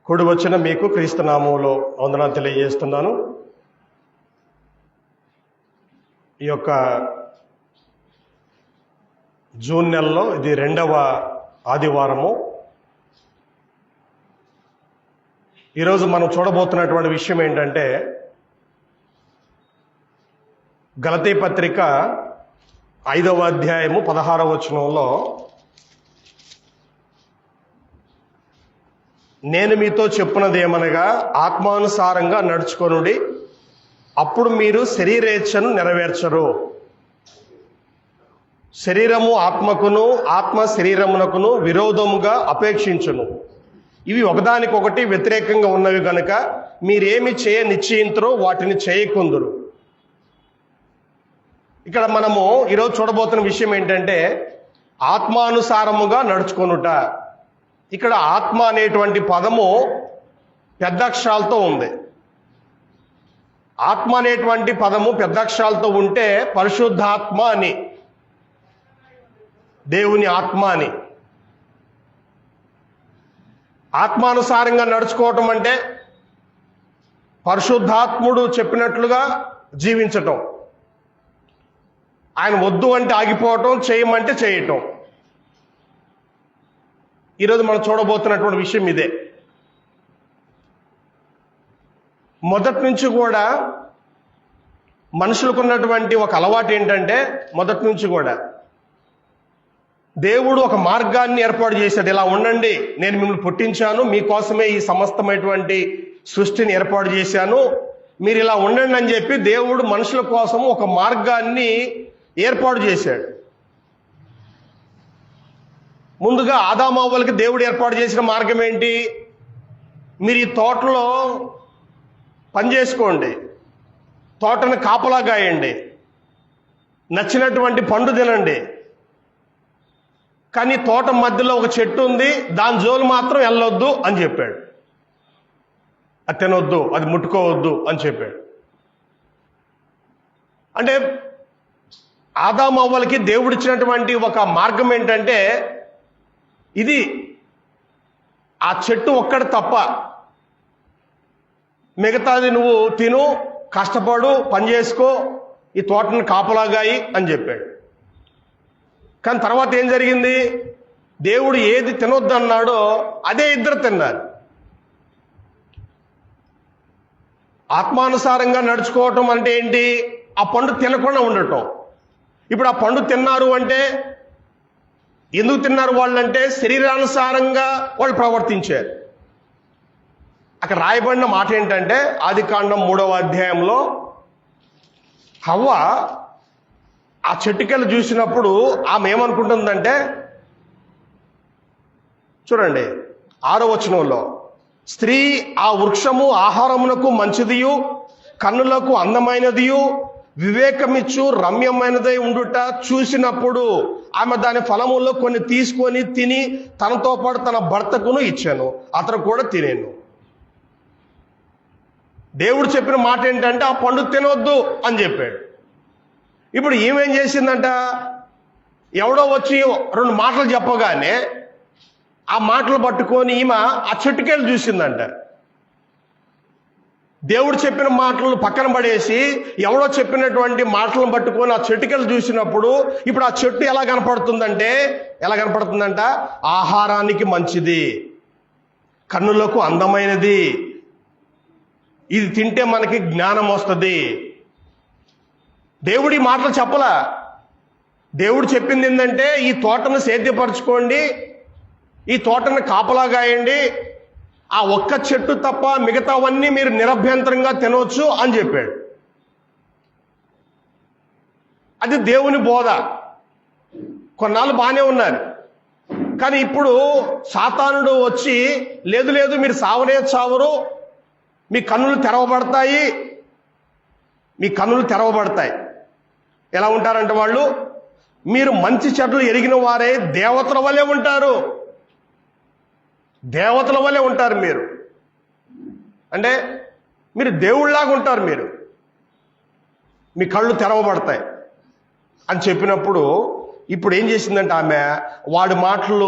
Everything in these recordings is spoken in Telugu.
కూడి వచ్చిన మీకు క్రీస్తు నామములో వందనాలు తెలియజేస్తున్నాను. ఈ యొక్క జూన్ నెలలో ఇది 2వ ఆదివారము. ఈరోజు మనం చూడబోతున్నటువంటి విషయం ఏంటంటే, గలతీ పత్రిక 5వ అధ్యాయము 16వ వచనంలో, నేను మీతో చెప్పున్నదేమనగా ఆత్మానుసారంగా నడుచుకొనుడి, అప్పుడు మీరు శరీరేచ్ఛను నెరవేర్చరు. శరీరము ఆత్మకును, ఆత్మ శరీరమునకును విరోధముగా అపేక్షించును. ఇవి ఒకదానికొకటి వ్యతిరేకంగా ఉన్నవి గనుక మీరేమి చేయ నిశ్చయింతురో వాటిని చేయకుందురు. ఇక్కడ మనము ఈరోజు చూడబోతున్న విషయం ఏంటంటే, ఆత్మానుసారముగా నడుచుకొనుట. ఇక్కడ ఆత్మ అనేటువంటి పదము పెద్దక్షరాలతో ఉంది. ఆత్మ అనేటువంటి పదము పెద్దక్షరాలతో ఉంటే పరిశుద్ధాత్మ అని, దేవుని ఆత్మ అని. ఆత్మానుసారంగా నడుచుకోవటం అంటే పరిశుద్ధాత్ముడు చెప్పినట్లుగా జీవించటం. ఆయన వద్దు అంటే ఆగిపోవటం, చేయమంటే చేయటం. ఈరోజు మనం చూడబోతున్నటువంటి విషయం ఇదే. మొదటి నుంచి కూడా మనుషులకు ఉన్నటువంటి ఒక అలవాటు ఏంటంటే, మొదటి నుంచి కూడా దేవుడు ఒక మార్గాన్ని ఏర్పాటు చేశాడు. ఇలా ఉండండి, నేను మిమ్మల్ని పుట్టించాను, మీకోసమే ఈ సమస్తమైనటువంటి సృష్టిని ఏర్పాటు చేశాను, మీరు ఇలా ఉండండి అని చెప్పి దేవుడు మనుషుల కోసం ఒక మార్గాన్ని ఏర్పాటు చేశాడు. ముందుగా ఆదామవ్వలకి దేవుడు ఏర్పాటు చేసిన మార్గం ఏంటి? మీరు ఈ తోటలో పని చేసుకోండి, తోటను కాపలా గాయండి, నచ్చినటువంటి పండు తినండి, కానీ తోట మధ్యలో ఒక చెట్టు ఉంది, దాని జోలు మాత్రం వెళ్ళొద్దు అని చెప్పాడు. అది తినొద్దు, అది ముట్టుకోవద్దు అని చెప్పాడు. అంటే ఆదామవ్వలకి దేవుడిచ్చినటువంటి ఒక మార్గం ఏంటంటే, ఇది ఆ చెట్టు ఒక్కటి తప్ప మిగతాది నువ్వు తిను, కష్టపడు, పని చేసుకో, ఈ తోటను కాపలాగాయి అని చెప్పాడు. కానీ తర్వాత ఏం జరిగింది? దేవుడు ఏది తినొద్దు అన్నాడో అదే ఇద్దరు తిన్నారు. ఆత్మానుసారంగా నడుచుకోవటం అంటే ఏంటి? ఆ పండు తినకుండా ఉండటం. ఇప్పుడు ఆ పండు తిన్నారు అంటే ఎందుకు తిన్నారు వాళ్ళంటే శరీరానుసారంగా వాళ్ళు ప్రవర్తించారు. అక్కడ రాయబడిన మాట ఏంటంటే, ఆదికాండం 3వ అధ్యాయంలో హవ్వ ఆ చెట్టుకెళ్ళి చూసినప్పుడు ఆమె ఏమనుకుంటుందంటే, చూడండి 6వ వచనంలో, స్త్రీ ఆ వృక్షము ఆహారమునకు మంచిదియు కన్నులకు అందమైనదియు వివేకమిచ్చు రమ్యమైనదై ఉండుట చూసినప్పుడు ఆమె దాని ఫలముల్లో కొన్ని తీసుకొని తిని తనతో పాటు తన భర్తకును ఇచ్చాను, అతను కూడా తినేను. దేవుడు చెప్పిన మాట ఏంటంటే ఆ పండు తినొద్దు అని చెప్పాడు. ఇప్పుడు ఈమెం చేసిందంట, ఎవడో వచ్చి 2 మాటలు చెప్పగానే ఆ మాటలు పట్టుకొని ఈమె ఆ చెట్టుకెళ్ళి చూసిందంట. దేవుడు చెప్పిన మాటలను పక్కన పడేసి ఎవడో చెప్పినటువంటి మాటలను పట్టుకొని ఆ చెట్టుకెళ్ళి చూసినప్పుడు ఇప్పుడు ఆ చెట్టు ఎలా కనపడుతుందంట? ఆహారానికి మంచిది, కన్నులకు అందమైనది, ఇది తింటే మనకి జ్ఞానం వస్తుంది. దేవుడి మాటలు చెప్పలా. దేవుడు చెప్పింది ఏంటంటే, ఈ తోటను సేద్యపరచుకోండి, ఈ తోటను కాపలాగాయండి, ఆ ఒక్క చెట్టు తప్ప మిగతావన్నీ మీరు నిరభ్యంతరంగా తినవచ్చు అని చెప్పాడు. అది దేవుని బోధ. కొన్నాళ్ళు బాగానే ఉన్నారు. కానీ ఇప్పుడు సాతానుడు వచ్చి, లేదు లేదు మీరు చావరు, మీ కన్నులు తెరవబడతాయి. ఎలా ఉంటారంటే వాళ్ళు, మీరు మంచి చెడ్డలు ఎరిగిన వారే దేవతల వలె ఉంటారు. దేవతల వలె ఉంటారు మీరు. అంటే మీరు దేవుళ్ళలాగా ఉంటారు, మీ కళ్ళు తెరవబడతాయి అని చెప్పినప్పుడు ఇప్పుడు ఏం చేసిందంటే ఆమె వాడి మాటలు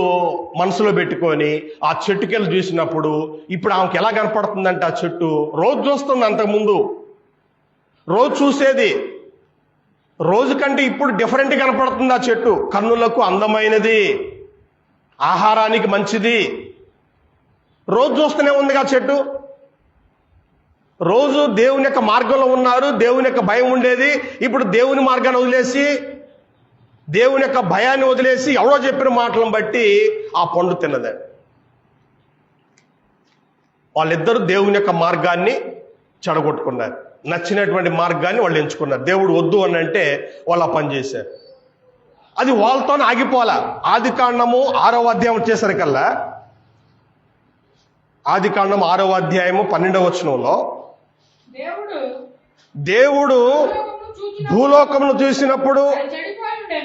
మనసులో పెట్టుకొని ఆ చెట్టుకెళ్ళి చూసినప్పుడు ఇప్పుడు ఆమెకి ఎలా కనపడుతుందంటే ఆ చెట్టు రోజు చూస్తుంది, అంతకుముందు రోజు చూసేది, రోజు కంటే ఇప్పుడు డిఫరెంట్ కనపడుతుంది ఆ చెట్టు. కన్నులకు అందమైనది, ఆహారానికి మంచిది, రోజు చూస్తూనే ఉంది ఆ చెట్టు. రోజు దేవుని యొక్క మార్గంలో ఉన్నారు, దేవుని యొక్క భయం ఉండేది. ఇప్పుడు దేవుని మార్గాన్ని వదిలేసి, దేవుని యొక్క భయాన్ని వదిలేసి ఎవరో చెప్పిన మాటలను బట్టి ఆ పండు తిన్నది. వాళ్ళిద్దరూ దేవుని యొక్క మార్గాన్ని చెడగొట్టుకున్నారు, నచ్చినటువంటి మార్గాన్ని వాళ్ళు ఎంచుకున్నారు. దేవుడు వద్దు అని అంటే వాళ్ళు ఆ పని చేశారు. అది వాళ్ళతోనే ఆగిపోవాలా. ఆదికాండము 6వ అధ్యాయం వచ్చేసరికల్లా, ఆదికాండం 6వ అధ్యాయము 12వ వచనంలో దేవుడు భూలోకమును చూసినప్పుడు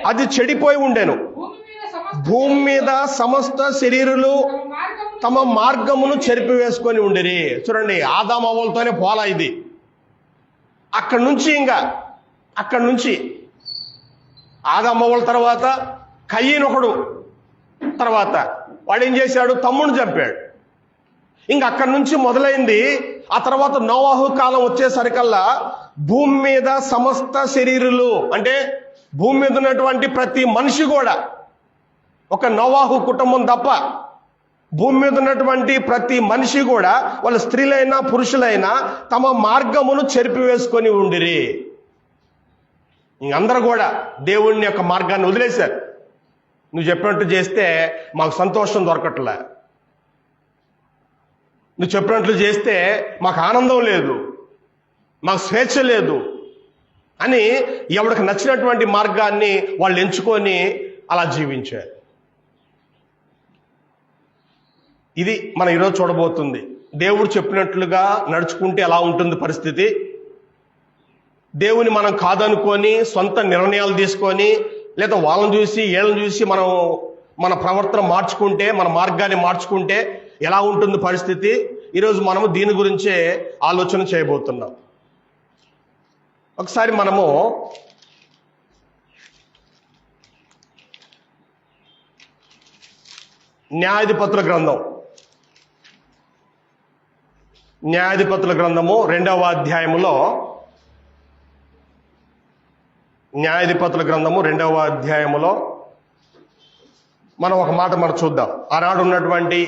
అది చెడిపోయి ఉండెను, భూమి మీద సమస్త శరీరులు తమ మార్గమును చెరిపివేసుకొని ఉండిరి. చూడండి, ఆదాము అవ్వలతోనే పోలా ఇది. అక్కడి నుంచి ఆదాము అవ్వల తర్వాత కయీను ఒకడు, తర్వాత వాడు ఏం చేశాడు, తమ్ముడిని చంపాడు. ఇంక అక్కడి నుంచి మొదలైంది. ఆ తర్వాత నోవాహు కాలం వచ్చేసరికల్లా భూమి మీద సమస్త శరీరులు, అంటే భూమి మీద ఉన్నటువంటి ప్రతి మనిషి కూడా, ఒక నోవాహు కుటుంబం తప్ప భూమి మీద ఉన్నటువంటి ప్రతి మనిషి కూడా, వాళ్ళ స్త్రీలైనా పురుషులైనా తమ మార్గమును చెరిపివేసుకొని ఉండిరి. ఇంకందరూ కూడా దేవుని యొక్క మార్గాన్ని వదిలేశారు. నువ్వు చెప్పినట్టు చేస్తే మాకు సంతోషం దొరకట్లే, నువ్వు చెప్పినట్లు చేస్తే మాకు ఆనందం లేదు, మాకు స్వేచ్ఛ లేదు అని ఎవరికి నచ్చినటువంటి మార్గాన్ని వాళ్ళు ఎంచుకొని అలా జీవించారు. ఇది మనం ఈరోజు చూడబోతుంది. దేవుడు చెప్పినట్లుగా నడుచుకుంటే ఎలా ఉంటుంది పరిస్థితి. దేవుని మనం కాదనుకొని సొంత నిర్ణయాలు తీసుకొని, లేదా వాళ్ళని చూసి వీళ్ళని చూసి మనం మన ప్రవర్తన మార్చుకుంటే, మన మార్గాన్ని మార్చుకుంటే ఎలా ఉంటుంది పరిస్థితి. ఈరోజు మనము దీని గురించే ఆలోచన చేయబోతున్నాం. ఒకసారి మనము న్యాయాధిపతుల గ్రంథము 2వ అధ్యాయములో, న్యాయాధిపతుల గ్రంథము 2వ అధ్యాయములో మనం ఒక మాట మనం చూద్దాం. ఆనాడు ఉన్నటువంటి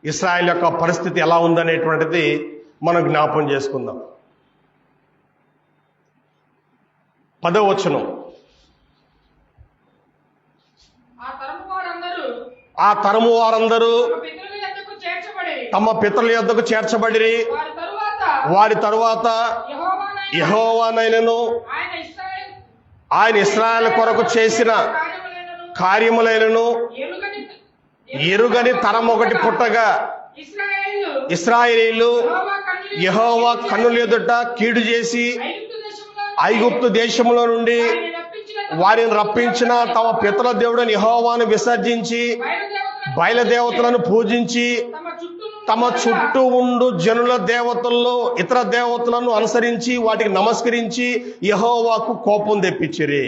ఇశ్రాయేల్ యొక్క పరిస్థితి ఎలా ఉందనేటువంటిది మనం జ్ఞాపం చేసుకుందాం. 10వ వచనం, ఆ తరము వారందరూ తమ పితరుల యొద్దకు చేర్చబడిరి. వారి తరువాత యెహోవానైనను ఆయన ఇశ్రాయేలు కొరకు చేసిన కార్యములైనను ఎరుగని తరం ఒకటి పుట్టగా, ఇశ్రాయేలీయులు యెహోవా కన్నుల ఎదుట కీడు చేసి ఐగుప్తు దేశంలో నుండి వారిని రప్పించిన తమ పితరుల దేవుడైన యెహోవాను విసర్జించి బయలుదేవతలను పూజించి తమ చుట్టూ ఉండు జనుల దేవతల్లో ఇతర దేవతలను అనుసరించి వాటికి నమస్కరించి యెహోవాకు కోపం తెప్పించిరి.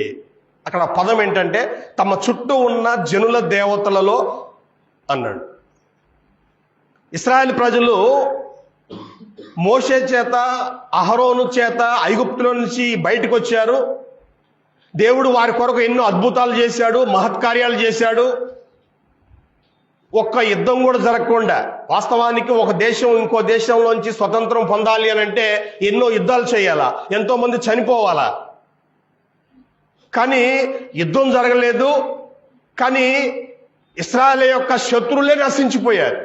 అక్కడ పదం ఏంటంటే తమ చుట్టూ ఉన్న జనుల దేవతలలో అన్నాడు. ఇశ్రాయేల్ ప్రజలు మోషే చేత, అహరోను చేత ఐగుప్తులో నుంచి బయటకు వచ్చారు. దేవుడు వారి కొరకు ఎన్నో అద్భుతాలు చేశాడు, మహత్కార్యాలు చేశాడు. ఒక్క యుద్ధం కూడా జరగకుండా, వాస్తవానికి ఒక దేశం ఇంకో దేశంలోంచి స్వతంత్రం పొందాలి అని అంటే ఎన్నో యుద్ధాలు చేయాలా, ఎంతో మంది చనిపోవాలా. కానీ యుద్ధం జరగలేదు. కానీ ఇశ్రాయేలు యొక్క శత్రువులే నశించిపోయారు.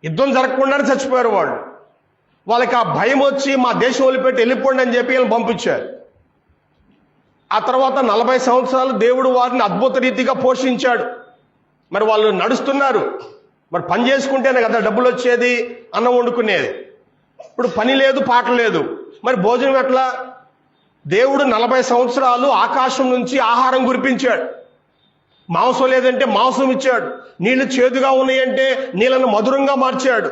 యుద్ధం జరగకుండానే చచ్చిపోయారు వాళ్ళు. వాళ్ళకి ఆ భయం వచ్చి మా దేశం వదిలిపెట్టి వెళ్ళిపోండి అని చెప్పి వీళ్ళని పంపించారు. ఆ తర్వాత 40 సంవత్సరాలు దేవుడు వారిని అద్భుత రీతిగా పోషించాడు. మరి వాళ్ళు నడుస్తున్నారు. మరి పని చేసుకుంటేనే కదా డబ్బులు వచ్చేది, అన్నం వండుకునేది. ఇప్పుడు పని లేదు, పాట లేదు, మరి భోజనం ఎట్లా? దేవుడు 40 సంవత్సరాలు ఆకాశం నుంచి ఆహారం కురిపించాడు. మాంసం లేదంటే మాంసం ఇచ్చాడు. నీళ్లు చేదుగా ఉన్నాయంటే నీళ్లను మధురంగా మార్చాడు.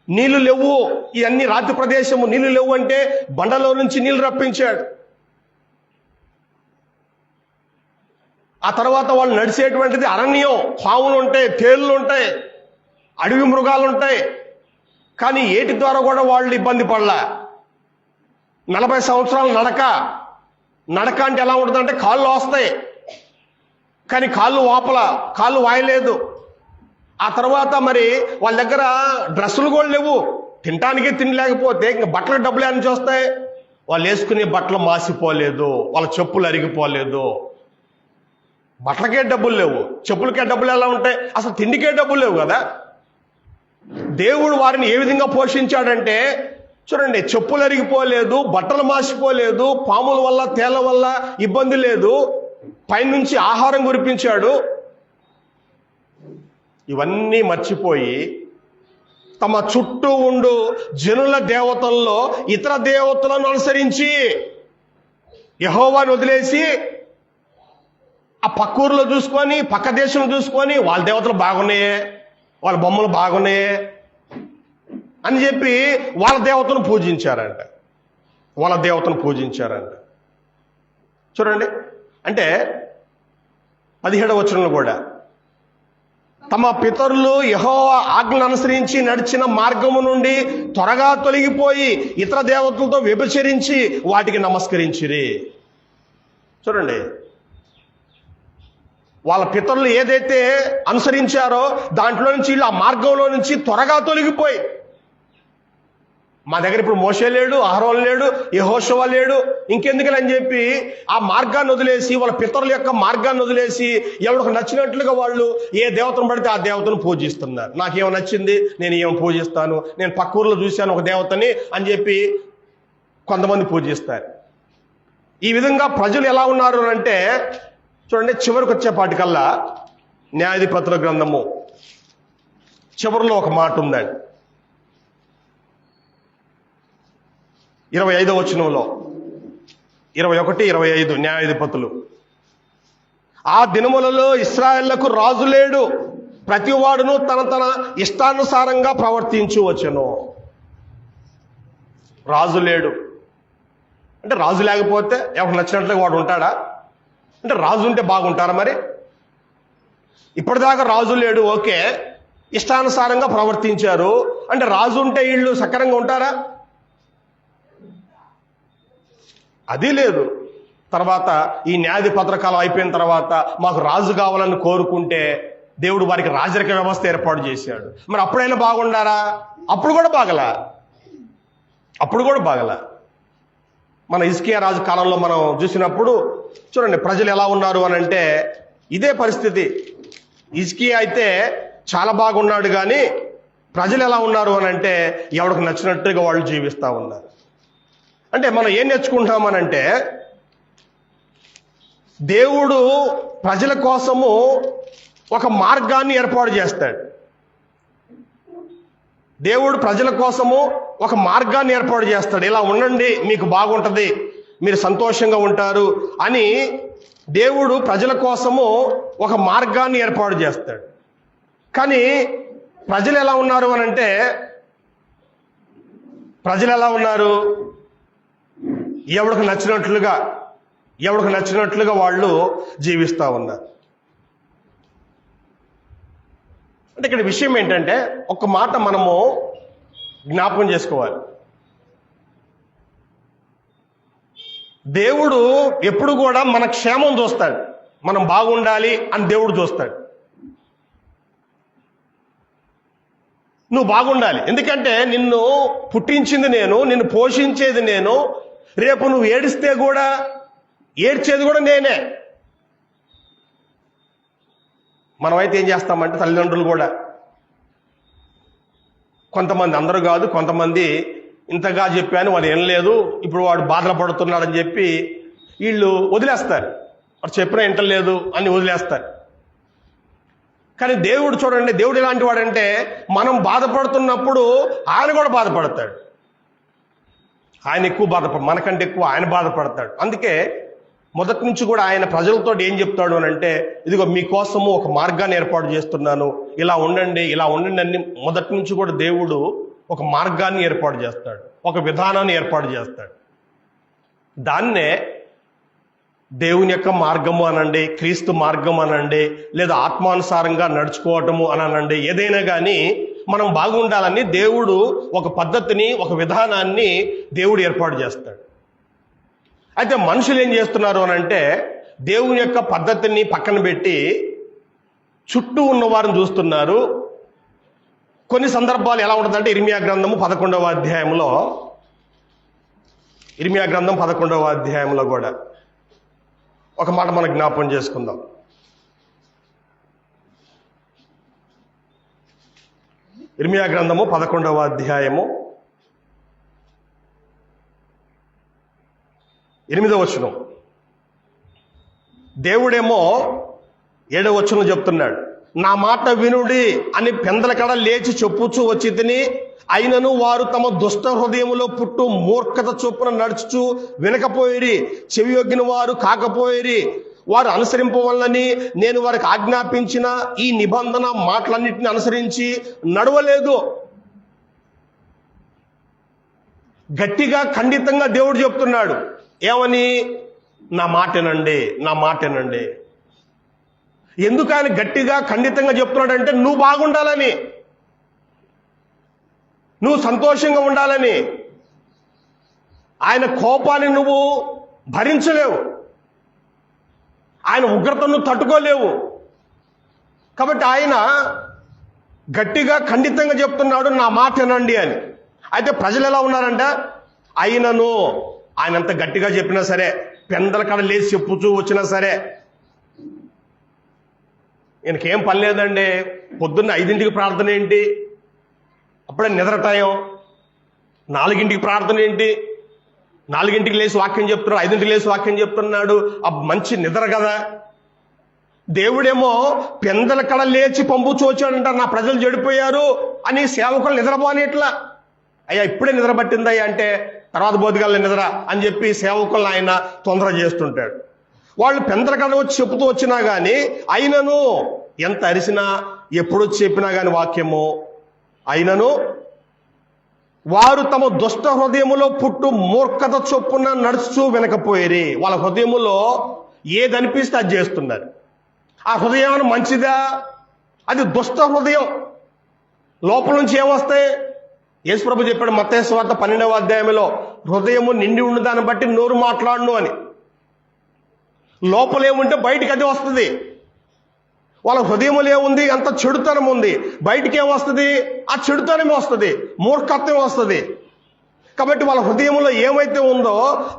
నీళ్లు లేవు, ఇవన్నీ రాతి ప్రదేశము, నీళ్లు లేవు అంటే బండలో నుంచి నీళ్లు రప్పించాడు. ఆ తర్వాత వాళ్ళు నడిచేటువంటిది అరణ్యం, పాములు ఉంటాయి, తేళ్ళు ఉంటాయి, అడవి మృగాలు ఉంటాయి. కానీ ఏటి ద్వారా కూడా వాళ్ళు ఇబ్బంది పడలా. 40 సంవత్సరాలు నడక అంటే ఎలా ఉంటుందంటే కాళ్ళు వస్తాయి, కానీ కాళ్ళు వాయలేదు. ఆ తర్వాత మరి వాళ్ళ దగ్గర డ్రెస్సులు కూడా లేవు, తినటానికే తిండి లేకపోతే ఇంకా బట్టలకు డబ్బులు ఏం వస్తాయి? వాళ్ళు వేసుకునే బట్టలు మాసిపోలేదు, వాళ్ళ చెప్పులు అరిగిపోలేదు. బట్టలకే డబ్బులు లేవు, చెప్పులకే డబ్బులు ఎలా ఉంటాయి? అసలు తిండికే డబ్బులు లేవు కదా. దేవుడు వారిని ఏ విధంగా పోషించాడంటే చూడండి, చెప్పులు అరిగిపోలేదు, బట్టలు మాసిపోలేదు, పాముల వల్ల తేళ్ల వల్ల ఇబ్బంది లేదు, పైనుంచి ఆహారం కురిపించాడు. ఇవన్నీ మర్చిపోయి తమ చుట్టూ ఉండు జనుల దేవతల్లో ఇతర దేవతలను అనుసరించి యెహోవాను వదిలేసి ఆ పక్క ఊర్లో చూసుకొని, పక్క దేశంలో చూసుకొని వాళ్ళ దేవతలు బాగున్నాయే, వాళ్ళ బొమ్మలు బాగున్నాయే అని చెప్పి వాళ్ళ దేవతను పూజించారంట. చూడండి, అంటే 17వ వచనంలో కూడా తమ పితరులు యెహోవా ఆజ్ఞను అనుసరించి నడిచిన మార్గము నుండి త్వరగా తొలగిపోయి ఇతర దేవతలతో వ్యభిచరించి వాటికి నమస్కరించిరి. చూడండి, వాళ్ళ పితరులు ఏదైతే అనుసరించారో దాంట్లో నుంచి వీళ్ళు ఆ మార్గంలో నుంచి త్వరగా తొలగిపోయి, మా దగ్గర ఇప్పుడు మోషే లేడు, అహరోను లేడు, యెహోషువ లేడు, ఇంకెందుకని అని చెప్పి ఆ మార్గాన్ని వదిలేసి, వాళ్ళ పితరుల యొక్క మార్గాన్ని వదిలేసి ఎవరికి నచ్చినట్లుగా వాళ్ళు ఏ దేవతను పడితే ఆ దేవతను పూజిస్తున్నారు. నాకేమో నచ్చింది, నేను ఏమో పూజిస్తాను, నేను పక్క ఊర్లో చూశాను ఒక దేవతని అని చెప్పి కొంతమంది పూజిస్తారు. ఈ విధంగా ప్రజలు ఎలా ఉన్నారు అంటే చూడండి, చివరికి వచ్చేపాటికల్లా న్యాయాధిపతుల గ్రంథము చివరిలో ఒక మాట ఉందండి. 25వ వచనంలో 21, 25 న్యాయాధిపతులు. ఆ దినములలో ఇశ్రాయేలుకు రాజు లేడు, ప్రతివాడును తన ఇష్టానుసారంగా ప్రవర్తించువచ్చును. రాజు లేడు అంటే రాజు లేకపోతే ఎవరికి నచ్చినట్లుగా వాడు ఉంటాడా? అంటే రాజు ఉంటే బాగుంటారా? మరి ఇప్పటిదాకా రాజు లేడు, ఓకే, ఇష్టానుసారంగా ప్రవర్తించారు అంటే రాజు ఉంటే వీళ్ళు సక్రమంగా ఉంటారా? అది లేదు. తర్వాత ఈ న్యాయాధిపతుల కాలం అయిపోయిన తర్వాత మాకు రాజు కావాలని కోరుకుంటే దేవుడు వారికి రాజరిక వ్యవస్థ ఏర్పాటు చేశాడు. మరి అప్పుడైనా బాగుండారా? అప్పుడు కూడా బాగలా. మన హిజ్కియా రాజు కాలంలో మనం చూసినప్పుడు చూడండి, ప్రజలు ఎలా ఉన్నారు అని అంటే ఇదే పరిస్థితి. హిజ్కియా అయితే చాలా బాగున్నాడు, కానీ ప్రజలు ఎలా ఉన్నారు అని అంటే ఎవరికి నచ్చినట్టుగా వాళ్ళు జీవిస్తూ ఉన్నారు. అంటే మనం ఏం నేర్చుకుంటామనంటే దేవుడు ప్రజల కోసము ఒక మార్గాన్ని ఏర్పాటు చేస్తాడు. ఇలా ఉండండి, మీకు బాగుంటుంది, మీరు సంతోషంగా ఉంటారు అని దేవుడు ప్రజల కోసము ఒక మార్గాన్ని ఏర్పాటు చేస్తాడు. కానీ ప్రజలు ఎలా ఉన్నారు అని అంటే ఎవరికి నచ్చినట్లుగా వాళ్ళు జీవిస్తూ ఉన్నారు. అంటే ఇక్కడ విషయం ఏంటంటే ఒక మాట మనము జ్ఞాపకం చేసుకోవాలి. దేవుడు ఎప్పుడు కూడా మన క్షేమం చూస్తాడు, మనం బాగుండాలి అని దేవుడు చూస్తాడు. నువ్వు బాగుండాలి, ఎందుకంటే నిన్ను పుట్టించింది నేను, నిన్ను పోషించేది నేను. రేపు నువ్వు ఏడ్చేది కూడా నేనే. మనమైతే ఏం చేస్తామంటే తల్లిదండ్రులు కూడా కొంతమంది, అందరూ కాదు, కొంతమంది ఇంతగా చెప్పాను వాడు ఏం లేదు, ఇప్పుడు వాడు బాధలు పడుతున్నాడని చెప్పి వీళ్ళు వదిలేస్తారు. వాడు చెప్పినా వింటలేదు అని వదిలేస్తారు. కానీ దేవుడు చూడండి, దేవుడు ఎలాంటి వాడంటే మనం బాధపడుతున్నప్పుడు ఆయన కూడా బాధపడతాడు. ఆయన ఎక్కువ మనకంటే ఎక్కువ ఆయన బాధపడతాడు. అందుకే మొదటి నుంచి కూడా ఆయన ప్రజలతో ఏం చెప్తాడు అని అంటే, ఇదిగో మీకోసము ఒక మార్గాన్ని ఏర్పాటు చేస్తున్నాను, ఇలా ఉండండి అని మొదటి నుంచి కూడా దేవుడు ఒక మార్గాన్ని ఏర్పాటు చేస్తాడు, ఒక విధానాన్ని ఏర్పాటు చేస్తాడు. దాన్నే దేవుని యొక్క మార్గము అనండి, క్రీస్తు మార్గం అనండి, లేదా ఆత్మానుసారంగా నడుచుకోవటము అని అనండి, ఏదైనా కానీ మనం బాగుండాలని దేవుడు ఒక పద్ధతిని, ఒక విధానాన్ని దేవుడు ఏర్పాటు చేస్తాడు. అయితే మనుషులు ఏం చేస్తున్నారు అనంటే దేవుని యొక్క పద్ధతిని పక్కన పెట్టి చుట్టూ ఉన్న వారిని చూస్తున్నారు. కొన్ని సందర్భాలు ఎలా ఉంటుందంటే ఇర్మియా గ్రంథము 11వ అధ్యాయంలో, ఇర్మియా గ్రంథం 11వ అధ్యాయంలో కూడా ఒక మాట మనం జ్ఞాపకం చేసుకుందాం. ఇర్మియా గ్రంథము 11వ అధ్యాయము 8వ వచనం. దేవుడేమో 7వ వచనం చెప్తున్నాడు, నా మాట వినుడి అని పెందల కడ లేచి చెప్పుచూ వచ్చి తిని, అయినను వారు తమ దుష్ట హృదయములో పుట్టు మూర్ఖత చొప్పున నడుచుచు వినకపోయిరి, చెవియొగ్గిన వారు కాకపోయిరి. వారు అనుసరింపవల్లని నేను వారికి ఆజ్ఞాపించిన ఈ నిబంధన మాటలన్నిటిని అనుసరించి నడవలేదు. గట్టిగా ఖండితంగా దేవుడు చెప్తున్నాడు. ఏమని? నా మాటేనండి, నా మాటేనండి. ఎందుకు ఆయన గట్టిగా ఖండితంగా చెప్తున్నాడంటే నువ్వు బాగుండాలని, నువ్వు సంతోషంగా ఉండాలని. ఆయన కోపాన్ని నువ్వు భరించలేవు, ఆయన ఉగ్రతను తట్టుకోలేవు. కాబట్టి ఆయన గట్టిగా ఖండితంగా చెప్తున్నాడు, నా మాట వినండి అని. అయితే ప్రజలు ఎలా ఉన్నారంట? అయినను ఆయన అంత గట్టిగా చెప్పినా సరే, పెందల కడ లేచి చెప్పుచూ వచ్చినా సరే, ఈయనకేం పని లేదండి. పొద్దున్న 5ంటికి ప్రార్థన ఏంటి, అప్పుడే నిద్ర టైం. 4ంటికి ప్రార్థన ఏంటి, 4ంటికి లేచి వాక్యం చెప్తున్నాడు, 5ంటికి లేచి వాక్యం చెప్తున్నాడు. మంచి నిద్ర కదా. దేవుడేమో పెందల కడ లేచి పంపుచూ వచ్చాడంట, నా ప్రజలు చెడిపోయారు అని సేవకులు నిద్రపోనిట్లా. అయ్యా ఇప్పుడే నిద్ర పట్టిందయ్యా అంటే తర్వాత బోధిగల నిద్ర అని చెప్పి సేవకులను ఆయన తొందర చేస్తుంటాడు. వాళ్ళు పెందల కడ వచ్చి చెప్తూ వచ్చినా కానీ, అయినను ఎంత అరిసినా ఎప్పుడు చెప్పినా కానీ వాక్యము, అయినను వారు తమ దుష్ట హృదయములో పుట్టు మూర్ఖత చొప్పున నడుచు వినకపోయేరి. వాళ్ళ హృదయములో ఏది అనిపిస్తే అది చేస్తున్నారు. ఆ హృదయం మంచిదా? అది దుష్ట హృదయం. లోపల నుంచి ఏమొస్తాయి? యేసుప్రభు చెప్పాడు మత్తయి సువార్త 12వ అధ్యాయంలో, హృదయము నిండి ఉన్న దాన్ని బట్టి నోరు మాట్లాడను అని. లోపలేముంటే బయటికి అది వస్తుంది. వాళ్ళ హృదయములు ఏముంది? అంత చెడుతనం ఉంది. బయటికి ఏమొస్తుంది? ఆ చెడుతనం వస్తుంది, మూర్ఖత్వం వస్తుంది. కాబట్టి వాళ్ళ హృదయంలో ఏమైతే ఉందో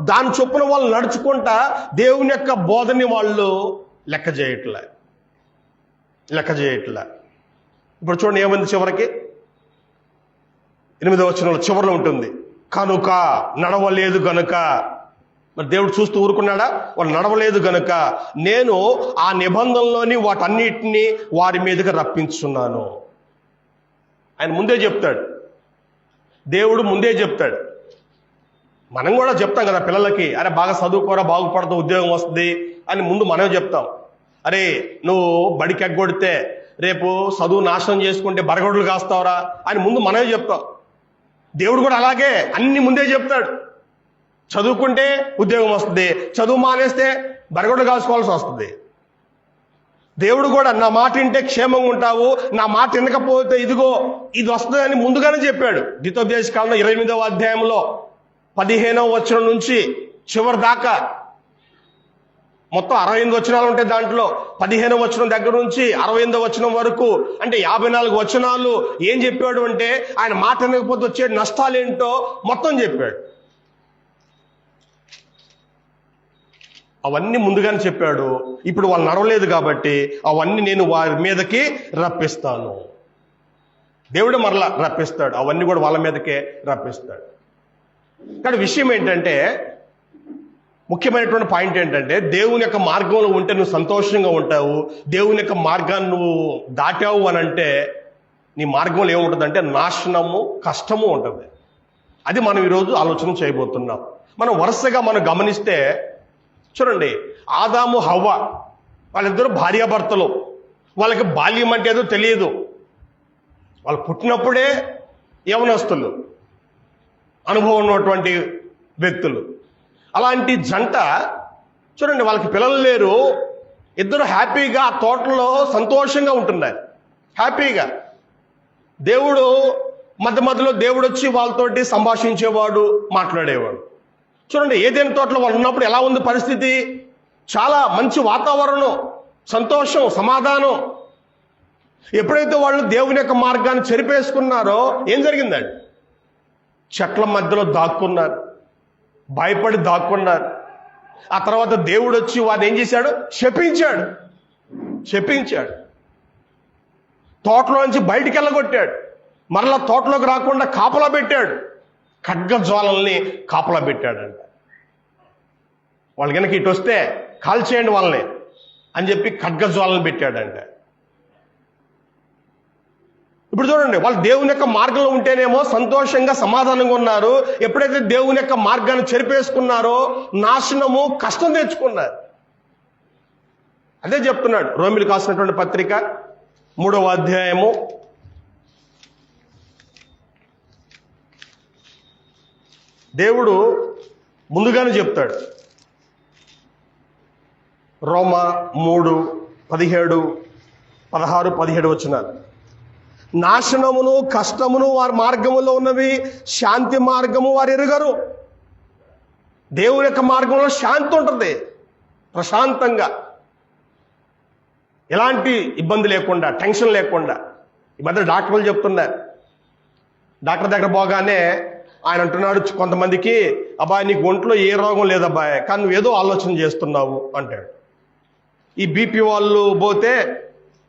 దాని చొప్పున వాళ్ళు నడుచుకుంటా దేవుని యొక్క బోధని వాళ్ళు లెక్క చేయట్లే. ఇప్పుడు చూడండి ఏమైంది చివరికి. 8వ వచనంలో చివరిలో ఉంటుంది, కనుక నడవలేదు గనుక. మరి దేవుడు చూస్తూ ఊరుకున్నాడా? వాళ్ళు నడవలేదు గనుక నేను ఆ నిబంధనలోని వాటన్నిటినీ వారి మీదకి రప్పించున్నాను. ఆయన ముందే చెప్తాడు, దేవుడు ముందే చెప్తాడు. మనం కూడా చెప్తాం కదా పిల్లలకి, అరే బాగా చదువుకోరా, బాగుపడతావు, ఉద్యోగం వస్తుంది అని ముందు మనమే చెప్తాం. అరే నువ్వు బడికి ఎగ్గొడితే రేపు చదువు నాశనం చేసుకుంటే బరగొడ్లు కాస్తావురా అని ముందు మనమే చెప్తాం. దేవుడు కూడా అలాగే అన్ని ముందే చెప్తాడు. చదువుకుంటే ఉద్యోగం వస్తుంది, చదువు మానేస్తే బరగొడ్లు కాసుకోవాల్సి వస్తుంది. దేవుడు కూడా నా మాట వింటే క్షేమంగా ఉంటావు, నా మాట వినకపోతే ఇదిగో ఇది వస్తుంది అని ముందుగానే చెప్పాడు. ద్వితోపదేశ కాలంలో 28వ అధ్యాయంలో 15వ వచనం నుంచి చివరి దాకా మొత్తం 68 వచనాలు ఉంటాయి. దాంట్లో 15వ వచనం దగ్గర నుంచి 68వ వచనం వరకు అంటే 54 వచనాలు ఏం చెప్పాడు అంటే ఆయన మాట వినకపోతే వచ్చే నష్టాలు ఏంటో మొత్తం చెప్పాడు. అవన్నీ ముందుగానే చెప్పాడు. ఇప్పుడు వాళ్ళు నడవలేదు కాబట్టి అవన్నీ నేను వారి మీదకి రప్పిస్తాను. దేవుడు మరలా రప్పిస్తాడు, అవన్నీ కూడా వాళ్ళ మీదకే రప్పిస్తాడు. కానీ విషయం ఏంటంటే, ముఖ్యమైనటువంటి పాయింట్ ఏంటంటే, దేవుని యొక్క మార్గంలో ఉంటే నువ్వు సంతోషంగా ఉంటావు. దేవుని యొక్క మార్గాన్ని నువ్వు దాటావు అని అంటే నీ మార్గంలో ఏముంటుందంటే నాశనము, కష్టము ఉంటుంది. అది మనం ఈరోజు ఆలోచన చేయబోతున్నాం. మనం వరుసగా మనం గమనిస్తే చూడండి, ఆదాము హవ్వ వాళ్ళిద్దరూ భార్యాభర్తలు. వాళ్ళకి బాల్యం అంటే ఏదో తెలియదు. వాళ్ళు పుట్టినప్పుడే యవనస్తులు, అనుభవం ఉన్నటువంటి వ్యక్తులు. అలాంటి జంట చూడండి, వాళ్ళకి పిల్లలు లేరు, ఇద్దరు హ్యాపీగా ఆ తోటలో సంతోషంగా ఉంటున్నారు, హ్యాపీగా. దేవుడు మధ్య మధ్యలో దేవుడు వచ్చి వాళ్ళతోటి సంభాషించేవాడు, మాట్లాడేవాడు. చూడండి, ఏదైనా తోటలో వాళ్ళు ఉన్నప్పుడు ఎలా ఉంది పరిస్థితి? చాలా మంచి వాతావరణం, సంతోషం, సమాధానం. ఎప్పుడైతే వాళ్ళు దేవుని యొక్క మార్గాన్ని చెరిపేసుకున్నారో ఏం జరిగిందండి? చెట్ల మధ్యలో దాక్కున్నారు, భయపడి దాక్కున్నారు. ఆ తర్వాత దేవుడు వచ్చి వారిని ఏం చేశాడు? శపించాడు. తోటలో నుంచి బయటికి వెళ్ళగొట్టాడు, మరలా తోటలోకి రాకుండా కాపలా పెట్టాడు, ఖడ్గజ్వాలల్ని కాపలా పెట్టాడంట. వాళ్ళు కనుక ఇటు వస్తే కాల్చేయండి వాళ్ళని అని చెప్పి ఖడ్గజ్వాలను పెట్టాడంట. ఇప్పుడు చూడండి, వాళ్ళు దేవుని యొక్క మార్గంలో ఉంటేనేమో సంతోషంగా సమాధానంగా ఉన్నారు. ఎప్పుడైతే దేవుని యొక్క మార్గాన్ని చెరిపేసుకున్నారో నాశనము, కష్టం తెచ్చుకున్నారు. అదే చెప్తున్నాడు రోమిలికి రాసినటువంటి పత్రిక 3వ అధ్యాయము 3 దేవుడు ముందుగానే చెప్తాడు. రోమా 3:17, 16, 17 వచనాలు. నాశనమును కష్టమును వారి మార్గములో ఉన్నవి, శాంతి మార్గము వారు ఎరుగరు. దేవుని యొక్క మార్గంలో శాంతి ఉంటుంది, ప్రశాంతంగా, ఎలాంటి ఇబ్బంది లేకుండా, టెన్షన్ లేకుండా. ఈ మధ్య డాక్టర్లు చెప్తున్నారు, డాక్టర్ దగ్గర పోగానే ఆయన అంటున్నాడు కొంతమందికి, అబ్బాయి నీకు ఒంట్లో ఏ రోగం లేదబ్బాయి, కానీ నువ్వు ఏదో ఆలోచన చేస్తున్నావు అంటాడు. ఈ బీపీ వాళ్ళు పోతే,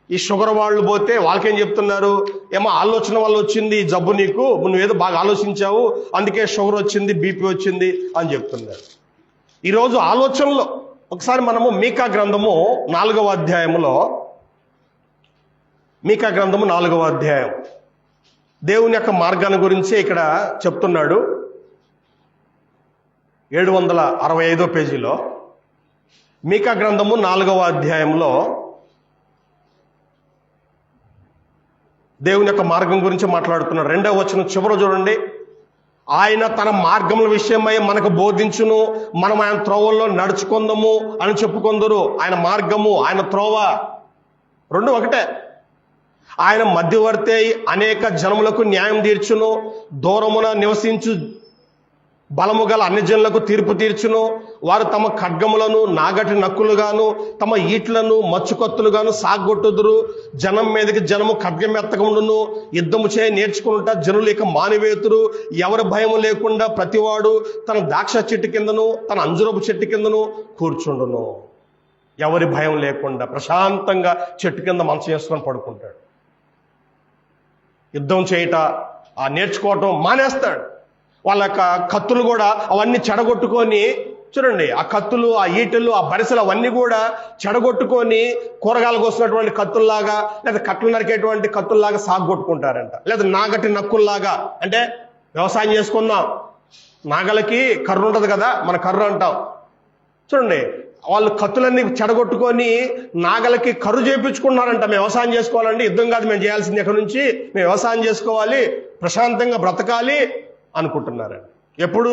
ఈ షుగర్ వాళ్ళు పోతే వాళ్ళకేం చెప్తున్నారు? ఏమో ఆలోచన వల్ల వచ్చింది ఈ జబ్బు, నీకు నువ్వేదో బాగా ఆలోచించావు, అందుకే షుగర్ వచ్చింది, బీపీ వచ్చింది అని చెప్తున్నారు. ఈరోజు ఆలోచనలో ఒకసారి మనము మీకా గ్రంథము 4వ అధ్యాయములో, మీకా గ్రంథము 4వ అధ్యాయం దేవుని యొక్క మార్గాన్ని గురించి ఇక్కడ చెప్తున్నాడు. 765వ పేజీలో మీకా గ్రంథము 4వ అధ్యాయంలో దేవుని యొక్క మార్గం గురించి మాట్లాడుతున్నాడు. 2వ వచనం చివర చూడండి, ఆయన తన మార్గముల విషయమై మనకు బోధించును, మనం ఆయన త్రోవల్లో నడుచుకుందాము అని చెప్పుకొందరు. ఆయన మార్గము, ఆయన త్రోవ రెండు ఒకటే. ఆయన మధ్యవర్తి అయి అనేక జనములకు న్యాయం తీర్చును, దూరమున నివసించు బలము గల అన్ని జనులకు తీర్పు తీర్చును. వారు తమ ఖడ్గములను నాగటి నక్కులుగాను తమ ఈట్లను మచ్చుకత్తులుగాను సాగొట్టుదురు. జనం మీదకి జనము ఖడ్గమెత్తకుండును, యుద్ధము చేయ నేర్చుకుంటా జనులు ఇక మానివేతురు. ఎవరి భయం లేకుండా ప్రతివాడు తన ద్రాక్ష చెట్టు కిందను తన అంజురపు చెట్టు కిందను కూర్చుండును. ఎవరి భయం లేకుండా ప్రశాంతంగా చెట్టు కింద మంచం వేసుకొని పడుకుంటాడు. యుద్ధం చేయట, ఆ నేర్చుకోవటం మానేస్తాడు. వాళ్ళ యొక్క కత్తులు కూడా అవన్నీ చెడగొట్టుకొని, చూడండి, ఆ కత్తులు, ఆ ఈటలు, ఆ బరిసెలు అవన్నీ కూడా చెడగొట్టుకొని కూరగాయలకు వస్తున్నటువంటి కత్తుల్లాగా, లేదా కట్టలు నరికేటువంటి కత్తుల్లాగా సాగొట్టుకుంటారంట. లేదా నాగటి నక్కుల్లాగా, అంటే వ్యవసాయం చేసుకుందాం, నాగలకి కర్ర ఉంటుంది కదా, మన కర్ర అంటాం. చూడండి, వాళ్ళు కత్తులన్నీ చెడగొట్టుకొని నాగలకి కర్రు చేయించుకున్నారంట. మేము వ్యవసాయం చేసుకోవాలండి, యుద్ధం కాదు మేము చేయాల్సింది, ఎక్కడి నుంచి మేము వ్యవసాయం చేసుకోవాలి, ప్రశాంతంగా బ్రతకాలి అనుకుంటున్నారండి. ఎప్పుడు?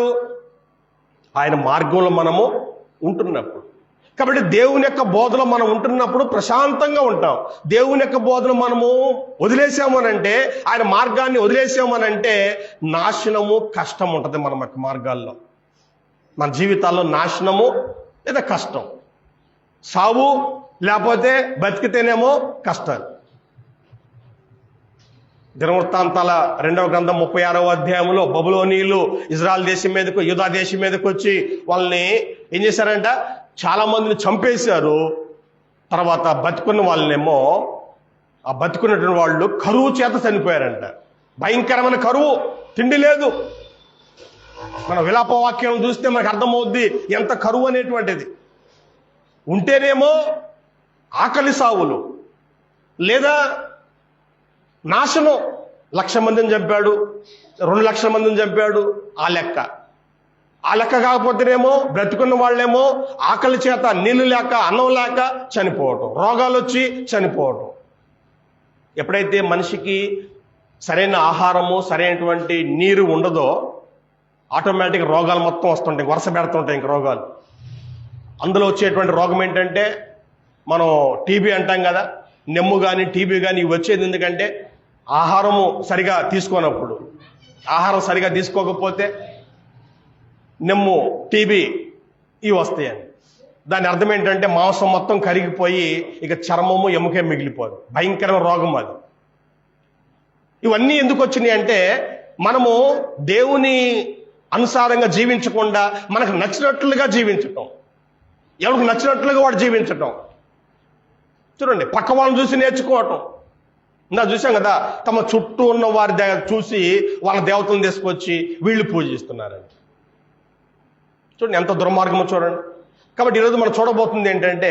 ఆయన మార్గంలో మనము ఉంటున్నప్పుడు. కాబట్టి దేవుని యొక్క బోధలో మనం ఉంటున్నప్పుడు ప్రశాంతంగా ఉంటాం. దేవుని యొక్క బోధన మనము వదిలేసామనంటే, ఆయన మార్గాన్ని వదిలేసామనంటే నాశనము, కష్టం ఉంటుంది మన యొక్క మార్గాల్లో. మన జీవితాల్లో నాశనము లేదా కష్టం, సావు, లేకపోతే బతికితేనేమో కష్టాలు. దినవృత్తాంతాల 2వ గ్రంథం 36వ అధ్యాయంలో బబులోనీయులు ఇజ్రాయెల్ దేశం మీదకు, యూదా దేశం మీదకి వచ్చి వాళ్ళని ఏం చేశారంట? చాలా మందిని చంపేశారు. తర్వాత బతుకున్న వాళ్ళనేమో, ఆ బతుకున్నటువంటి వాళ్ళు కరువు చేత చనిపోయారంట. భయంకరమైన కరువు, తిండి లేదు. మన విలాపవాక్యం చూస్తే మనకు అర్థమవుద్ది ఎంత కరువు అనేటువంటిది. ఉంటేనేమో ఆకలి సావులు, లేదా నాశనం. 1,00,000 మందిని చంపాడు, 2,00,000 మందిని చంపాడు, ఆ లెక్క. ఆ లెక్క కాకపోతేనేమో బ్రతుకున్న వాళ్ళేమో ఆకలి చేత, నీళ్లు లేక, అన్నం లేక చనిపోవటం, రోగాలు వచ్చి చనిపోవటం. ఎప్పుడైతే మనిషికి సరైన ఆహారము, సరైనటువంటి నీరు ఉండదో ఆటోమేటిక్గా రోగాలు మొత్తం వస్తుంటాయి, వరుస పెడుతుంటాయి. ఇంక రోగాలు అందులో వచ్చేటువంటి రోగం ఏంటంటే మనం టీబీ అంటాం కదా, నెమ్ము కానీ టీబీ కానీ ఇవి వచ్చేది ఎందుకంటే ఆహారము సరిగా తీసుకోనప్పుడు. ఆహారం సరిగా తీసుకోకపోతే నెమ్ము, టీబీ ఇవి వస్తాయండి. దాని అర్థం ఏంటంటే మాంసం మొత్తం కరిగిపోయి ఇక చర్మము ఎముకే మిగిలిపోదు. భయంకరమైన రోగం అది. ఇవన్నీ ఎందుకు వచ్చినాయి అంటే మనము దేవుని అనుసారంగా జీవించకుండా మనకు నచ్చినట్లుగా జీవించటం, ఎవరికి నచ్చినట్లుగా వాడు జీవించటం. చూడండి, పక్క వాళ్ళని చూసి నేర్చుకోవటం. ఇందా చూసాం కదా, తమ చుట్టూ ఉన్న వారి దగ్గర చూసి వాళ్ళ దేవతలను తీసుకొచ్చి వీళ్ళు పూజిస్తున్నారండి. చూడండి ఎంత దుర్మార్గమో చూడండి. కాబట్టి ఈరోజు మనం చూడబోతుంది ఏంటంటే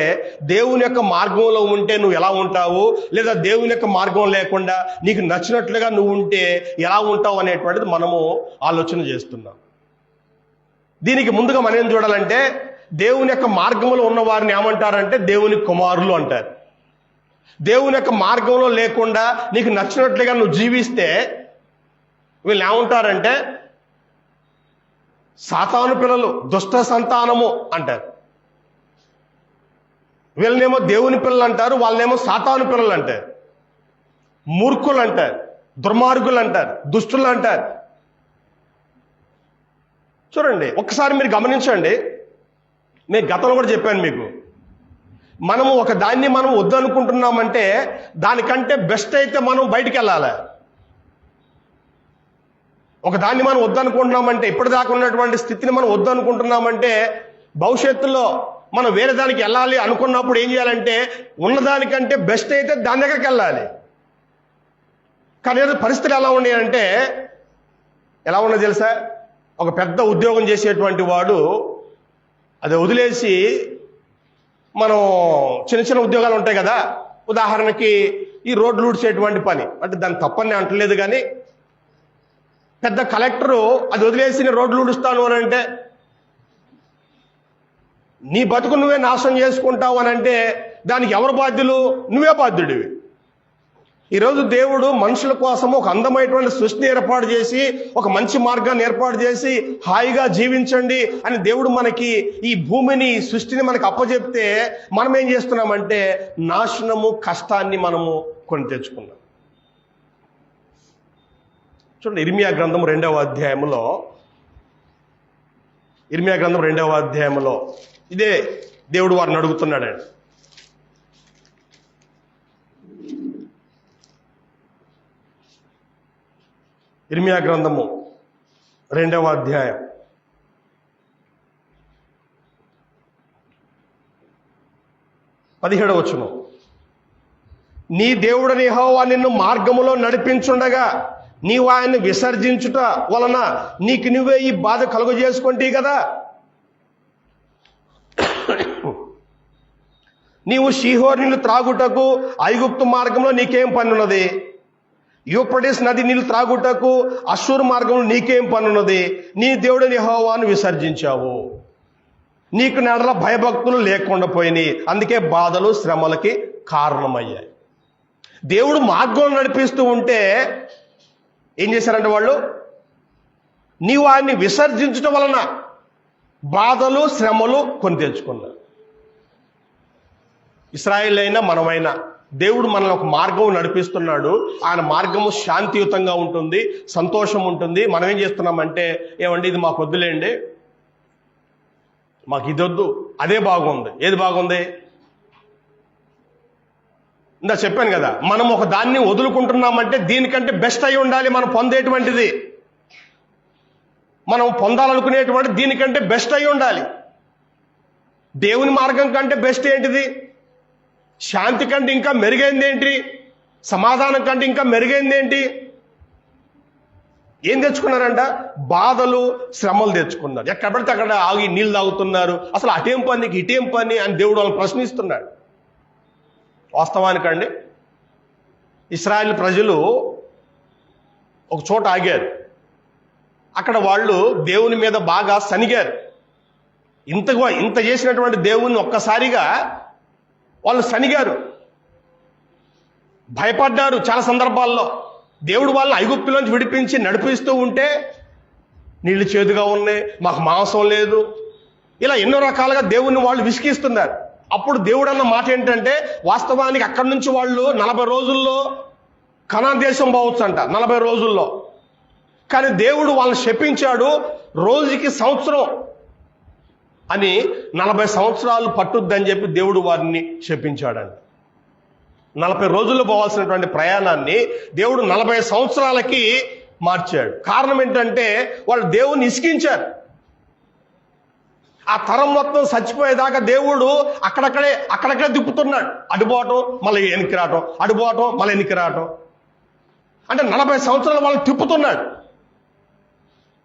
దేవుని యొక్క మార్గంలో ఉంటే నువ్వు ఎలా ఉంటావు, లేదా దేవుని యొక్క మార్గం లేకుండా నీకు నచ్చినట్లుగా నువ్వు ఉంటే ఎలా ఉంటావు అనేటువంటిది మనము ఆలోచన చేస్తున్నాం. దీనికి ముందుగా మనం ఏం చూడాలంటే దేవుని యొక్క మార్గంలో ఉన్న వారిని ఏమంటారంటే దేవుని కుమారులు అంటారు. దేవుని యొక్క మార్గంలో లేకుండా నీకు నచ్చినట్లుగా నువ్వు జీవిస్తే వీళ్ళు ఏమంటారంటే సాతాను పిల్లలు, దుష్ట సంతానము అంటారు. వీళ్ళనేమో దేవుని పిల్లలు అంటారు, వాళ్ళనేమో సాతాను పిల్లలు అంటారు. మూర్ఖులు అంటారు, దుర్మార్గులు అంటారు, దుష్టులు అంటారు. చూడండి, ఒక్కసారి మీరు గమనించండి. నేను గతంలో కూడా చెప్పాను మీకు, మనము ఒక దాన్ని మనం వద్దనుకుంటున్నామంటే దానికంటే బెస్ట్ అయితే మనం బయటికి వెళ్ళాలి. ఒక దాన్ని మనం వద్దనుకుంటున్నామంటే, ఇప్పటిదాకా ఉన్నటువంటి స్థితిని మనం వద్దనుకుంటున్నామంటే భవిష్యత్తులో మనం వేరే దానికి వెళ్ళాలి అనుకున్నప్పుడు ఏం చేయాలంటే ఉన్నదానికంటే బెస్ట్ అయితే దాని దగ్గరికి వెళ్ళాలి. కానీ పరిస్థితులు ఎలా ఉన్నాయంటే, ఎలా ఉన్నది తెలుసా, ఒక పెద్ద ఉద్యోగం చేసేటువంటి వాడు అది వదిలేసి మనం చిన్న చిన్న ఉద్యోగాలు ఉంటాయి కదా, ఉదాహరణకి ఈ రోడ్లు ఊడ్చేటువంటి పని, అంటే దాన్ని తప్పని అంటలేదు, కానీ పెద్ద కలెక్టరు అది వదిలేసి రోడ్లు ఊడుస్తాను అని అంటే నీ బతుకు నువ్వే నాశనం చేసుకుంటావు అని అంటే దానికి ఎవరు బాధ్యులు? నువ్వే బాధ్యుడివి. ఈరోజు దేవుడు మనుషుల కోసం ఒక అందమైనటువంటి సృష్టిని ఏర్పాటు చేసి, ఒక మంచి మార్గాన్ని ఏర్పాటు చేసి హాయిగా జీవించండి అని దేవుడు మనకి ఈ భూమిని, ఈ సృష్టిని మనకు అప్పచెప్తే మనం ఏం చేస్తున్నామంటే నాశనము, కష్టాన్ని మనము కొని తెచ్చుకున్నాం. చూడండి, ఇర్మియా గ్రంథం 2వ అధ్యాయంలో ఇదే దేవుడు వారిని అడుగుతున్నాడండి. ఇర్మియా గ్రంథము 2వ అధ్యాయం 17వ వచనం. నీ దేవుడని యెహోవా నిన్ను మార్గములో నడిపించుండగా నీవు ఆయన్ని విసర్జించుట వలన నీకు నువ్వే ఈ బాధ కలుగజేసుకుంటే కదా. నీవు షీహోర్ నీళ్లు త్రాగుటకు ఐగుప్తు మార్గంలో నీకేం పనున్నది? యూఫ్రటీస్ నది నీళ్లు త్రాగుటకు అష్షూరు మార్గంలో నీకేం పనున్నది? నీ దేవుడిని యెహోవాను విసర్జించావు, నీకు నెడల భయభక్తులు లేకుండా పోయినాయి, అందుకే బాధలు, శ్రమలకి కారణమయ్యాయి. దేవుడు మార్గంలో నడిపిస్తూ ఉంటే ఏం చేశారంటే వాళ్ళు, నీవు ఆయన్ని విసర్జించడం వలన బాధలు, శ్రమలు కొని తెచ్చుకున్నారు. ఇశ్రాయేల్ అయినా మనమైనా దేవుడు మనల్ని ఒక మార్గం నడిపిస్తున్నాడు. ఆయన మార్గము శాంతియుతంగా ఉంటుంది, సంతోషం ఉంటుంది. మనం ఏం చేస్తున్నామంటే, ఏమండి ఇది మాకు వద్దులేండి, మాకు ఇది వద్దు, అదే బాగుంది. ఏది బాగుంది? ఇందా చెప్పాను కదా, మనం ఒక దాన్ని వదులుకుంటున్నామంటే దీనికంటే బెస్ట్ అయి ఉండాలి. మనం పొందేటువంటిది, మనం పొందాలనుకునేటువంటి దీనికంటే బెస్ట్ అయి ఉండాలి. దేవుని మార్గం కంటే బెస్ట్ ఏంటిది? శాంతి కంటే ఇంకా మెరుగైంది ఏంటి? సమాధానం కంటే ఇంకా మెరుగైంది ఏంటి? ఏం తెచ్చుకున్నారంట? బాధలు, శ్రమలు తెచ్చుకున్నారు. ఎక్కడ పడితే అక్కడ ఆగి నీళ్ళు తాగుతున్నారు. అసలు అటేం పని, ఇటేం పని అని దేవుడు వాళ్ళని ప్రశ్నిస్తున్నాడు. వాస్తవానికండి, ఇశ్రాయేల్ ప్రజలు ఒక చోట ఆగారు. అక్కడ వాళ్ళు దేవుని మీద బాగా సనిగారు. ఇంత చేసినటువంటి దేవుని ఒక్కసారిగా వాళ్ళు సనిగారు, భయపడ్డారు. చాలా సందర్భాల్లో దేవుడు వాళ్ళని ఐగుప్తులోంచి విడిపించి నడిపిస్తూ ఉంటే నీళ్లు చేదుగా ఉన్నాయి, మాకు మాంసం లేదు, ఇలా ఎన్నో రకాలుగా దేవుణ్ణి వాళ్ళు విసిగిస్తున్నారు. అప్పుడు దేవుడు అన్న మాట ఏంటంటే, వాస్తవానికి అక్కడి నుంచి వాళ్ళు 40 రోజుల్లో కనాన్ దేశం పోవచ్చు అంట, 40 రోజుల్లో. కానీ దేవుడు వాళ్ళని శపించాడు, రోజుకి సంవత్సరం అని 40 సంవత్సరాలు పట్టుద్దని చెప్పి దేవుడు వారిని శపించాడంట. 40 రోజుల్లో పోవాల్సినటువంటి ప్రయాణాన్ని దేవుడు 40 సంవత్సరాలకి మార్చాడు. కారణం ఏంటంటే వాళ్ళు దేవుణ్ణి ఇసికించారు. ఆ తరం మొత్తం చచ్చిపోయేదాకా దేవుడు అక్కడక్కడే తిప్పుతున్నాడు. అడుపోవటం మళ్ళీ వెనక్కి రావటం, అడుపోవటం మళ్ళీ వెనక్కి రావటం. అంటే 40 సంవత్సరాలు వాళ్ళని తిప్పుతున్నాడు.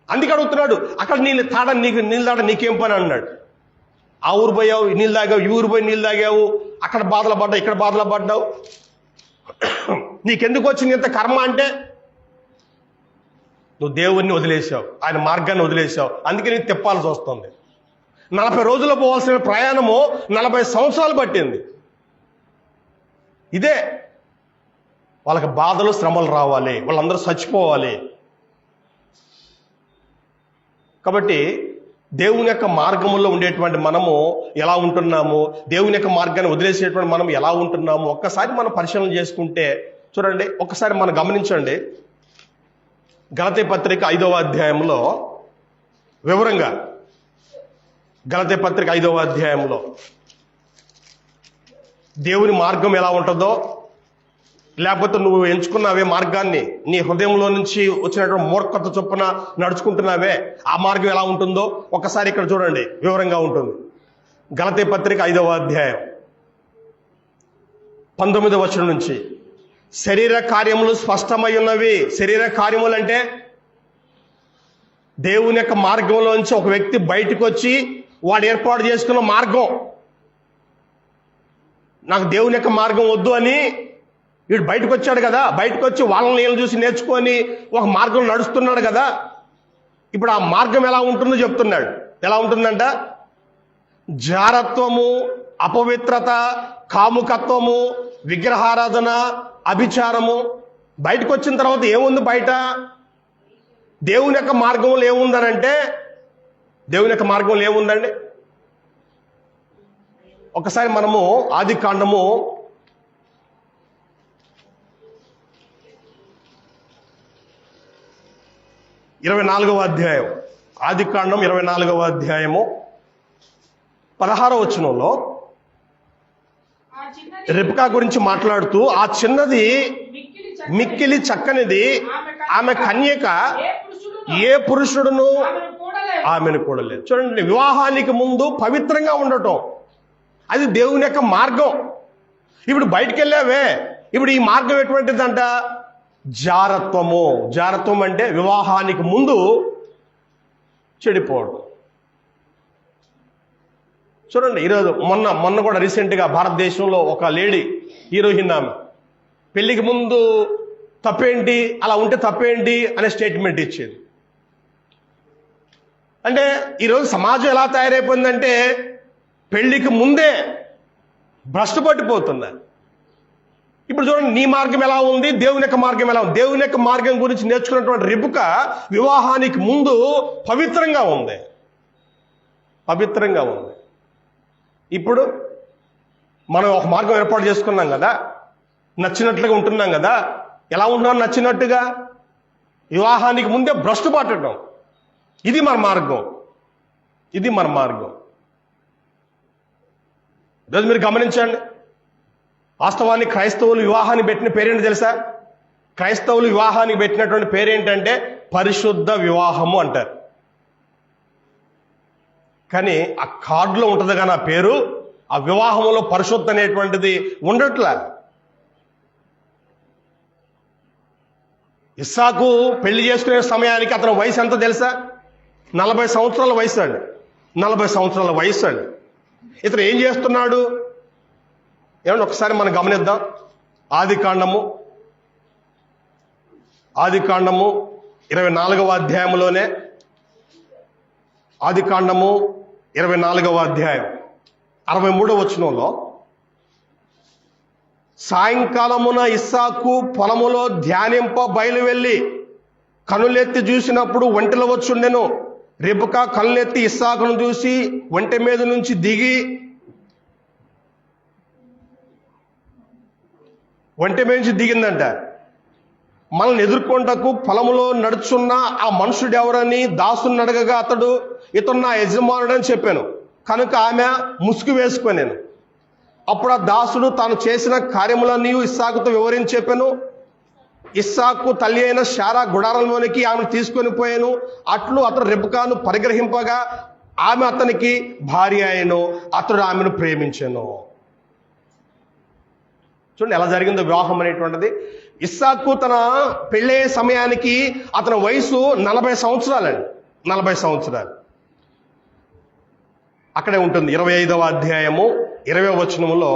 అందుకే అడుగుతున్నాడు, అక్కడ నీళ్ళు తాడ నీకేం పని అన్నాడు. ఆ ఊరు పోయావు నీళ్ళు తాగావు, ఈ ఊరు పోయి నీళ్ళు తాగావు, అక్కడ బాధలు పడ్డావు, ఇక్కడ బాధలు పడ్డావు, నీకెందుకు వచ్చింది ఇంత కర్మ అంటే నువ్వు దేవుణ్ణి వదిలేసావు, ఆయన మార్గాన్ని వదిలేసావు, అందుకే నీకు తిప్పాల్సి వస్తుంది. 40 రోజుల్లో పోవాల్సిన ప్రయాణము 40 సంవత్సరాలు పట్టింది. ఇదే వాళ్ళకి బాధలు శ్రమలు రావాలి, వాళ్ళందరూ చచ్చిపోవాలి. కాబట్టి దేవుని యొక్క మార్గంలో ఉండేటువంటి మనము ఎలా ఉంటున్నాము, దేవుని యొక్క మార్గాన్ని వదిలేసేటువంటి మనం ఎలా ఉంటున్నాము ఒక్కసారి మనం పరిశీలన చేసుకుంటే చూడండి. ఒక్కసారి మనం గమనించండి. గలతీ పత్రిక 5వ అధ్యాయంలో వివరంగా, గలతీ పత్రిక 5వ అధ్యాయంలో దేవుని మార్గం ఎలా ఉంటుందో, లేకపోతే నువ్వు ఎంచుకున్నావే మార్గాన్ని, నీ హృదయంలో నుంచి వచ్చినటువంటి మూర్ఖత చొప్పున నడుచుకుంటున్నావే, ఆ మార్గం ఎలా ఉంటుందో ఒకసారి ఇక్కడ చూడండి, వివరంగా ఉంటుంది. గలతీ పత్రిక 5వ అధ్యాయం 19వ వచనం నుంచి, శరీర కార్యములు స్పష్టమై ఉన్నవి. శరీర కార్యములు అంటే దేవుని యొక్క మార్గంలోంచి ఒక వ్యక్తి బయటకు వచ్చి వాడు ఏర్పాటు చేసుకున్న మార్గం. నాకు దేవుని యొక్క మార్గం వద్దు అని వీడు బయటకు వచ్చాడు కదా, బయటకు వచ్చి వాళ్ళని నీళ్ళు చూసి నేర్చుకొని ఒక మార్గం నడుస్తున్నాడు కదా. ఇప్పుడు ఆ మార్గం ఎలా ఉంటుందో చెప్తున్నాడు. ఎలా ఉంటుందంట? జారత్వము, అపవిత్రత, కాముకత్వము, విగ్రహారాధన, అభిచారము. బయటకు వచ్చిన తర్వాత ఏముంది బయట? దేవుని యొక్క మార్గంలో ఏముందనంటే, దేవుని యొక్క మార్గంలో ఏముందండి? ఒకసారి మనము ఆదికాండము 24వ అధ్యాయం, ఆదికాండం 24వ అధ్యాయము 16వ వచనంలో రిబ్కా గురించి మాట్లాడుతూ, ఆ చిన్నది మిక్కిలి చక్కనిది, ఆమె కన్యక, ఏ పురుషుడును ఆమెను కూడలేదు. చూడండి, వివాహానికి ముందు పవిత్రంగా ఉండటం అది దేవుని యొక్క మార్గం. ఇప్పుడు బయటికి వెళ్ళావే, ఇప్పుడు ఈ మార్గం ఎటువంటిదంట? జారత్వము. జారత్వం అంటే వివాహానికి ముందు చెడిపోవడం. చూడండి, ఈరోజు మొన్న కూడా రీసెంట్గా భారతదేశంలో ఒక లేడీ హీరోయిన్, ఆమె పెళ్లికి ముందు తప్పేంటి, అలా ఉంటే తప్పేంటి అనే స్టేట్మెంట్ ఇచ్చేది. అంటే ఈరోజు సమాజం ఎలా తయారైపోయిందంటే పెళ్లికి ముందే భ్రష్టు పట్టిపోతున్నారు. ఇప్పుడు చూడండి, నీ మార్గం ఎలా ఉంది, దేవుని యొక్క మార్గం ఎలా ఉంది. దేవుని యొక్క మార్గం గురించి నేర్చుకున్నటువంటి రిబ్కా వివాహానికి ముందు పవిత్రంగా ఉంది, పవిత్రంగా ఉంది. ఇప్పుడు మనం ఒక మార్గం ఏర్పాటు చేసుకున్నాం కదా, నచ్చినట్లుగా ఉంటున్నాం కదా. ఎలా ఉంటున్నాం? నచ్చినట్టుగా. వివాహానికి ముందే భ్రష్టు పట్టడం, ఇది మన మార్గం, ఇది మన మార్గం. ఈరోజు మీరు గమనించండి, వాస్తవానికి క్రైస్తవులు వివాహాన్ని పెట్టిన పేరేంటి తెలుసా? క్రైస్తవులు వివాహానికి పెట్టినటువంటి పేరేంటంటే పరిశుద్ధ వివాహము అంటారు. కానీ ఆ కార్డులో ఉంటుంది కానీ ఆ పేరు, ఆ వివాహంలో పరిశుద్ధ అనేటువంటిది ఉండట్లా. ఇస్సాకు పెళ్లి చేసుకునే సమయానికి అతని వయసు ఎంత తెలుసా? 40 సంవత్సరాల వయసు అండి. 40 సంవత్సరాల వయసు అండి. ఇతను ఏం చేస్తున్నాడు ఏమన్నా ఒకసారి మనం గమనిద్దాం. ఆదికాండము 24వ అధ్యాయంలోనే, ఆదికాండము 24వ అధ్యాయం 63వ వచనంలో, సాయంకాలమున ఇస్సాకు పొలములో ధ్యానింప బయలు వెళ్ళి కనులెత్తి చూసినప్పుడు ఒంటెలు వచ్చుండెను. రెబెకా కళ్ళెత్తి ఇస్సాకును చూసి ఒంటె మీద నుంచి దిగి దిగిందంట. మనల్ని ఎదుర్కొంటకు పొలములో నడుచున్న ఆ మనుషుడు ఎవరని దాసుని అడగగా అతడు ఇతను నా యజమానుడు అని చెప్పాను. కనుక ఆమె ముసుగు వేసుకొనేను. అప్పుడు ఆ దాసుడు తాను చేసిన కార్యములన్నీ ఇస్సాకుతో వివరించి చెప్పాను. ఇస్సాకు తల్లి అయిన శారా గుడారంలోనికి ఆమెను తీసుకొని పోయాను. అట్లు అతడు రెబెకాను పరిగ్రహింపగా ఆమె అతనికి భార్య అయిను. అతడు ఆమెను ప్రేమించాను. చూడండి ఎలా జరిగిందో వివాహం అనేటువంటిది. ఇస్సాకు తన పెళ్ళే సమయానికి అతని వయసు 40 సంవత్సరాలండి. 40 సంవత్సరాలు. అక్కడే ఉంటుంది 25వ అధ్యాయము 20వ వచనములో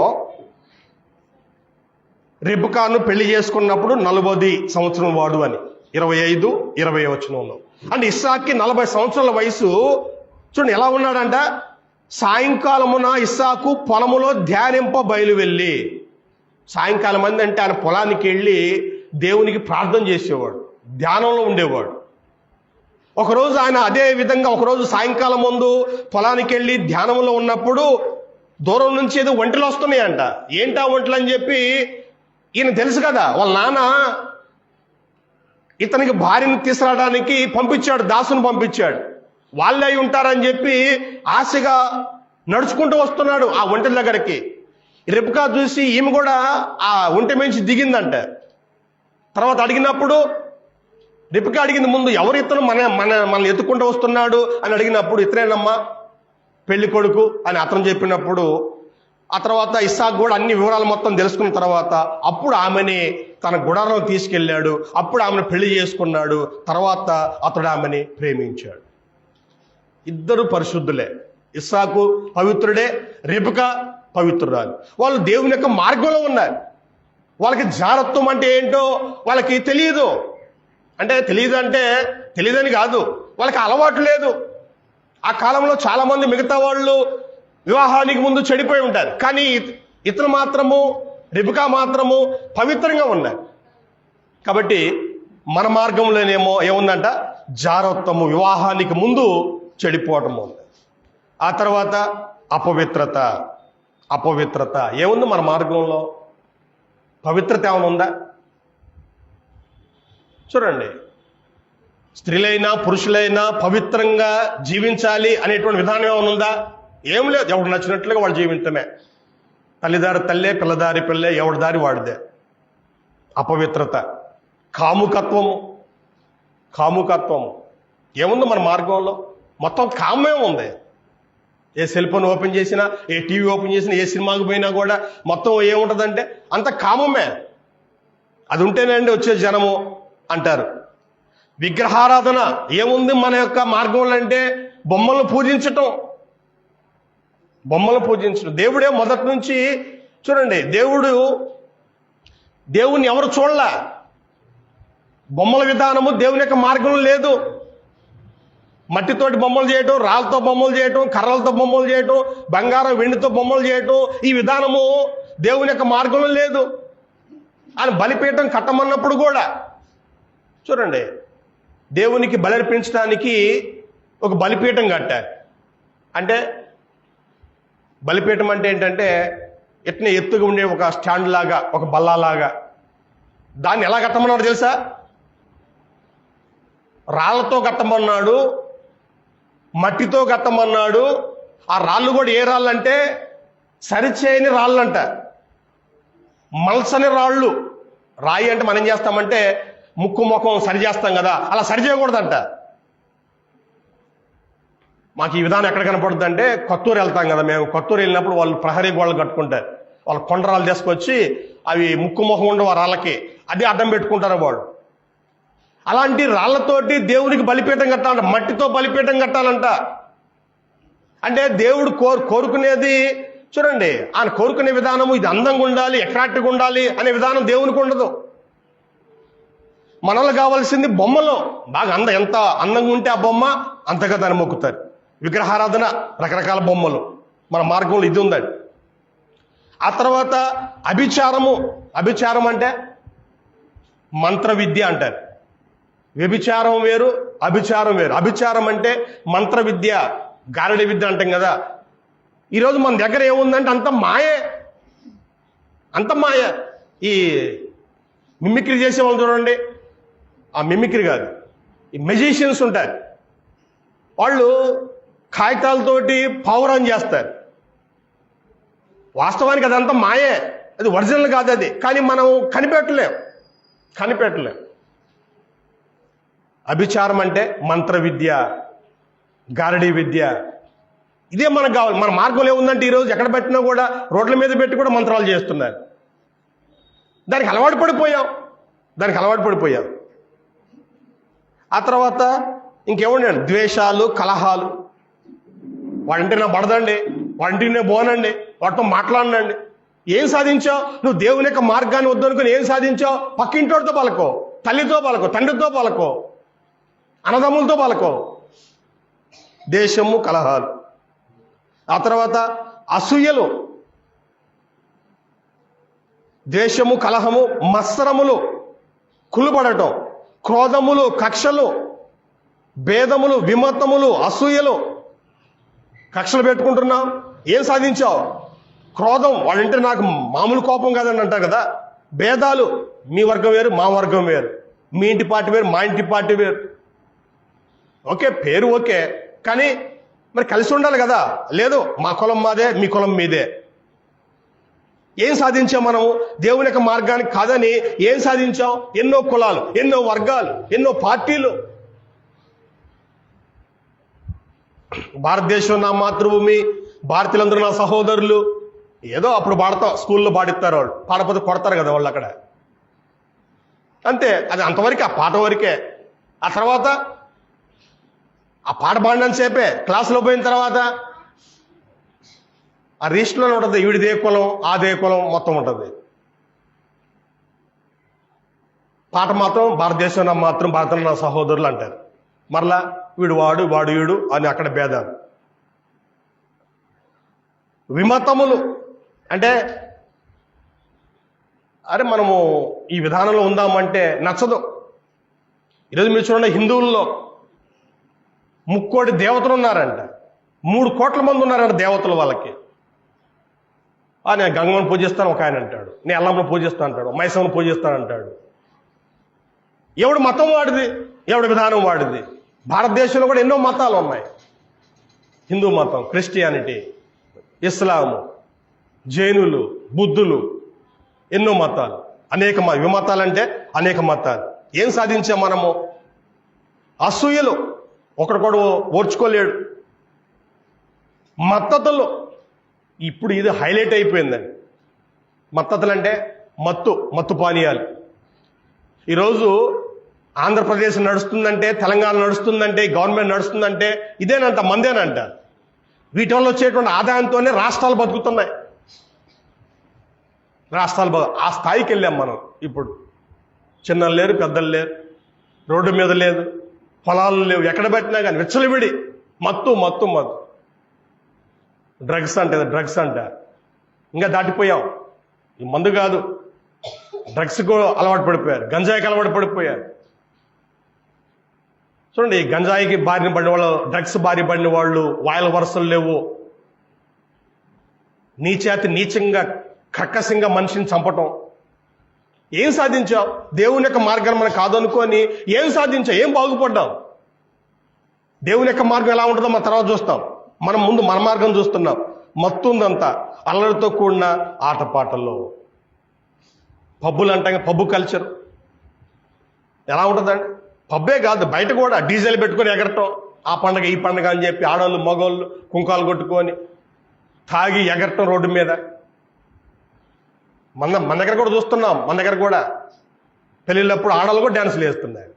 రెబెకాను పెళ్లి చేసుకున్నప్పుడు 40 సంవత్సరం వాడు అని 25, 20 వచనంలో. అంటే ఇస్సాక్కి 40 సంవత్సరాల వయసు. చూడండి ఎలా ఉన్నాడంట. సాయంకాలమున ఇస్సాకు పొలములో ధ్యానింప బయలు వెళ్ళి, సాయంకాలం మంది అంటే ఆయన పొలానికి వెళ్ళి దేవునికి ప్రార్థన చేసేవాడు, ధ్యానంలో ఉండేవాడు. ఒకరోజు ఆయన అదే విధంగా ఒకరోజు సాయంకాలం ముందు పొలానికి వెళ్ళి ధ్యానంలో ఉన్నప్పుడు దూరం నుంచి ఏదో ఒంటెలు వస్తున్నాయంట. ఏంటా ఒంటెలు అని చెప్పి ఈయన తెలుసు కదా, వాళ్ళ నాన్న ఇతనికి భార్యను తీసుకురావడానికి పంపించాడు, దాసును పంపించాడు. వాళ్ళే అయి ఉంటారని చెప్పి ఆశగా నడుచుకుంటూ వస్తున్నాడు ఆ ఒంటెల దగ్గరికి. రెబెకా చూసి ఈమె కూడా ఆ ఒంటె మించి దిగిందంట. తర్వాత అడిగినప్పుడు రెబెకా అడిగింది ముందు, ఎవరు ఇతను మనల్ని ఎత్తుకుంటూ వస్తున్నాడు అని అడిగినప్పుడు, ఇతనేనమ్మా పెళ్లి కొడుకు అని అతను చెప్పినప్పుడు, ఆ తర్వాత ఇస్సాకు కూడా అన్ని వివరాలు మొత్తం తెలుసుకున్న తర్వాత అప్పుడు ఆమెని తన గుడారంలో తీసుకెళ్ళాడు. అప్పుడు ఆమెను పెళ్లి చేసుకున్నాడు. తర్వాత అతడు ఆమెని ప్రేమించాడు. ఇద్దరు పరిశుద్ధులే. ఇస్సాకు పవిత్రుడే, రెబెకా పవిత్రురాలు. వాళ్ళు దేవుని యొక్క మార్గంలో ఉన్నారు. వాళ్ళకి జారత్వం అంటే ఏంటో వాళ్ళకి తెలియదు. అంటే తెలియదని కాదు, వాళ్ళకి అలవాటు లేదు. ఆ కాలంలో చాలా మంది మిగతా వాళ్ళు వివాహానికి ముందు చెడిపోయి ఉంటారు. కానీ ఇతను మాత్రము, రెబెకా మాత్రము పవిత్రంగా ఉన్నారు. కాబట్టి మన మార్గంలోనేమో ఏముందంట, జారత్వము, వివాహానికి ముందు చెడిపోవటం ఉంది. ఆ తర్వాత అపవిత్రత ఏముంది మన మార్గంలో? పవిత్రత ఏమైనా ఉందా? చూడండి, స్త్రీలైనా పురుషులైనా పవిత్రంగా జీవించాలి అనేటువంటి విధానం ఏమైనా ఉందా? ఏం లేదు. ఎవడు నచ్చినట్లుగా వాళ్ళు జీవించటమే. తల్లిదారి తల్లే, పిల్లదారి పిల్లే, ఎవడి దారి వాడిదే. అపవిత్రత, కాముకత్వము ఏముంది మన మార్గంలో? మొత్తం కామే ఉంది. ఏ సెల్ ఫోన్ ఓపెన్ చేసినా, ఏ టీవీ ఓపెన్ చేసినా, ఏ సినిమాకి పోయినా కూడా మొత్తం ఏముంటుందంటే అంత కామమే. అది ఉంటేనే అండి వచ్చే జనము అంటారు. విగ్రహారాధన ఏముంది మన యొక్క మార్గంలో అంటే బొమ్మలను పూజించటం. దేవుడే మొదటి నుంచి చూడండి, దేవుని ఎవరు చూడలే. బొమ్మల విధానము దేవుని యొక్క మార్గంలో లేదు. మట్టితోటి బొమ్మలు చేయటం, రాళ్ళతో బొమ్మలు చేయటం, కర్రలతో బొమ్మలు చేయటం, బంగారం వెండితో బొమ్మలు చేయటం, ఈ విధానము దేవుని యొక్క మార్గంలో లేదు. ఆయన బలిపీఠం కట్టమన్నప్పుడు కూడా చూడండి, దేవునికి బలర్పించడానికి ఒక బలిపీఠం కట్టారు. అంటే బలిపీఠం అంటే ఏంటంటే ఎట్నే ఎత్తుగా ఉండే ఒక స్టాండ్ లాగా, ఒక బల్లాలాగా. దాన్ని ఎలా కట్టమన్నాడు తెలుసా? రాళ్లతో కట్టమన్నాడు, మట్టితో కట్టమన్నాడు. ఆ రాళ్ళు కూడా ఏ రాళ్ళు అంటే సరిచేయని రాళ్ళు అంట, మల్సని రాళ్ళు. రాయి అంటే మనం ఏం చేస్తామంటే ముక్కు ముఖం సరి చేస్తాం కదా, అలా సరి చేయకూడదంట. మాకు ఈ విధానం ఎక్కడ కనపడుతుంది అంటే, కొత్తూరు వెళ్తాం కదా మేము. కొత్తూరు వెళ్ళినప్పుడు వాళ్ళు ప్రహరీ గోడలు కట్టుకుంటారు. వాళ్ళు కొండరాలు తీసుకొచ్చి అవి ముక్కు ముఖం ఉండవు ఆ రాళ్ళకి, అదే అడ్డం పెట్టుకుంటారు వాళ్ళు. అలాంటి రాళ్లతోటి దేవునికి బలిపీఠం కట్టాలంట, మట్టితో బలిపీఠం కట్టాలంట. అంటే దేవుడు కోరుకునేది చూడండి, ఆయన కోరుకునే విధానము ఇది అందంగా ఉండాలి, అట్రాక్టివ్గా ఉండాలి అనే విధానం దేవునికి ఉండదు. మనల్ని కావాల్సింది బొమ్మలో బాగా ఎంత అందంగా ఉంటే ఆ బొమ్మ అంతగా దాన్ని మొక్కుతారు. విగ్రహారాధన, రకరకాల బొమ్మలు, మన మార్గంలో ఇది ఉందండి. ఆ తర్వాత అభిచారం అంటే మంత్ర విద్య అంటారు. వ్యభిచారం వేరు, అభిచారం వేరు. అభిచారం అంటే మంత్ర విద్య, గారడి విద్య అంటాం కదా. ఈరోజు మన దగ్గర ఏముందంటే అంత మాయే, అంత మాయ. ఈ మిమిక్రీ చేసే వాళ్ళు చూడండి, ఆ మిమిక్రీ కాదు, ఈ మెజిషియన్స్ ఉంటారు, వాళ్ళు కాగితాలతోటి పావురం చేస్తారు. వాస్తవానికి అదంతా మాయే, అది ఒరిజినల్ కాదు అది. కానీ మనం కనిపెట్టలేం. అభిచారం అంటే మంత్ర విద్య, గారడీ విద్య. ఇదే మనకు కావాలి. మన మార్గంలో ఏముందంటే ఈరోజు ఎక్కడ పెట్టినా కూడా రోడ్ల మీద పెట్టి కూడా మంత్రాలు చేస్తున్నారు. దానికి అలవాటు పడిపోయాం. ఆ తర్వాత ఇంకేముండండి, ద్వేషాలు, కలహాలు. వాడంటే నా పడదండి, వాడింటికి నేను పోనండి, వాటితో మాట్లాడనండి. ఏం సాధించావు నువ్వు? దేవుని యొక్క మార్గాన్ని వద్దనుకుని ఏం సాధించావు? పక్కింటోడితో పలకో, తల్లితో పలకో, తండ్రితో పలకో, అన్నదమ్ములతో పలకో. దేశము, కలహాలు. ఆ తర్వాత అసూయలు, ద్వేషము, కలహము, మత్సరములు, కుళ్ళుపడటం, క్రోధములు, కక్షలు, భేదములు, విమతములు, అసూయలు. కక్షలు పెట్టుకుంటున్నావు, ఏం సాధించావు? క్రోధం, వాడంటే నాకు మామూలు కోపం కాదని అంటారు కదా. భేదాలు, మీ వర్గం వేరు, మా వర్గం వేరు, మీ ఇంటి పార్టీ వేరు, మా ఇంటి పార్టీ వేరు. ఓకే, పేరు ఓకే, కానీ మరి కలిసి ఉండాలి కదా. లేదు, మా కులం మాదే, మీ కులం మీదే. ఏం సాధించాం మనము? దేవుని యొక్క మార్గానికి కాదని ఏం సాధించాం? ఎన్నో కులాలు, ఎన్నో వర్గాలు, ఎన్నో పార్టీలు. భారతదేశం నా మాతృభూమి, భారతీయులందరూ నా సహోదరులు. ఏదో అప్పుడు పాడతాం, స్కూల్లో పాడిస్తారు, వాళ్ళు పాడపోతే కొడతారు కదా వాళ్ళు అక్కడ. అంతే, అది అంతవరకే, ఆ పాట వరకే. ఆ తర్వాత ఆ పాట పాడినంత సేపే, క్లాసులో పోయిన తర్వాత ఆ రిజిస్టర్లో ఉంటుంది, వీడిదే కులం, ఆదే కులం మొత్తం ఉంటుంది. పాట మాత్రం భారతదేశంలో మాత్రం భారతంలో నా సహోదరులు అంటారు. మరలా వీడు వాడు, వాడు వీడు అని అక్కడ భేదాలు. విమతములు అంటే అరే మనము ఈ విధానంలో ఉందామంటే నచ్చదు. ఈరోజు మీరు చూడండి, హిందువుల్లో 3 కోటి దేవతలు ఉన్నారంట, 3 కోట్ల మంది ఉన్నారంట దేవతలు. వాళ్ళకి నేను గంగమ్మను పూజిస్తాను ఒక ఆయన అంటాడు, నేను అల్లమ్మను పూజిస్తాను అంటాడు, మైసమ్మను పూజిస్తాను అంటాడు. ఎవడు మతం వాడిది, ఎవడి విధానం వాడిది. భారతదేశంలో కూడా ఎన్నో మతాలు ఉన్నాయి. హిందూ మతం, క్రిస్టియానిటీ, ఇస్లాము, జైనులు, బుద్ధులు, ఎన్నో మతాలు, అనేక విమతాలు అంటే అనేక మతాలు. ఏం సాధించాం మనము? అసూయలు, ఒకరికొకడు ఓర్చుకోలేడు. మత్తతులు, ఇప్పుడు ఇది హైలైట్ అయిపోయిందండి. మత్తతులు అంటే మత్తు పానీయాలు. ఈరోజు ఆంధ్రప్రదేశ్ నడుస్తుందంటే, తెలంగాణ నడుస్తుందంటే, గవర్నమెంట్ నడుస్తుందంటే ఇదేనంట, మందేనంట. వీటి వల్ల వచ్చేటువంటి ఆదాయంతోనే రాష్ట్రాలు బతుకుతున్నాయి. ఆ స్థాయికి వెళ్ళాం మనం. ఇప్పుడు చిన్నలు లేరు, పెద్దలు లేరు, రోడ్డు మీద లేదు, పొలాలు లేవు, ఎక్కడ పెట్టినా కానీ విచ్చలవిడి మత్తు. డ్రగ్స్ అంట ఇంకా దాటిపోయాం. ఈ మందు కాదు, డ్రగ్స్కు అలవాటు పడిపోయారు, గంజాయికి అలవాటు పడిపోయారు. చూడండి, గంజాయికి బారిన పడిన వాళ్ళు, డ్రగ్స్ బారి పడిన వాళ్ళు వాయిల వరుసలు లేవు. నీచంగా కక్కసింగా మనిషిని చంపటం. ఏం సాధించావు? దేవుని యొక్క మార్గాన్ని మనం కాదనుకొని ఏం సాధించావు? ఏం బాగుపడ్డాం? దేవుని యొక్క మార్గం ఎలా ఉంటుందో మనం తర్వాత చూస్తాం. మనం ముందు మన మార్గం చూస్తున్నాం. మత్తు ఉందంతా, అల్లరితో కూడిన ఆటపాటల్లో. పబ్బులు అంటాం, పబ్బు కల్చర్ ఎలా ఉంటుందండి? పబ్బే కాదు, బయట కూడా డీజిల్ పెట్టుకొని ఎగరటం, ఆ పండగ ఈ పండగ అని చెప్పి ఆడవాళ్ళు మగవాళ్ళు కుంకాలు కొట్టుకొని తాగి ఎగరటం రోడ్డు మీద. మన దగ్గర కూడా చూస్తున్నాం. మన దగ్గర కూడా పెళ్ళిళ్ళప్పుడు ఆడవాళ్ళు కూడా డ్యాన్సులు వేస్తున్నారు.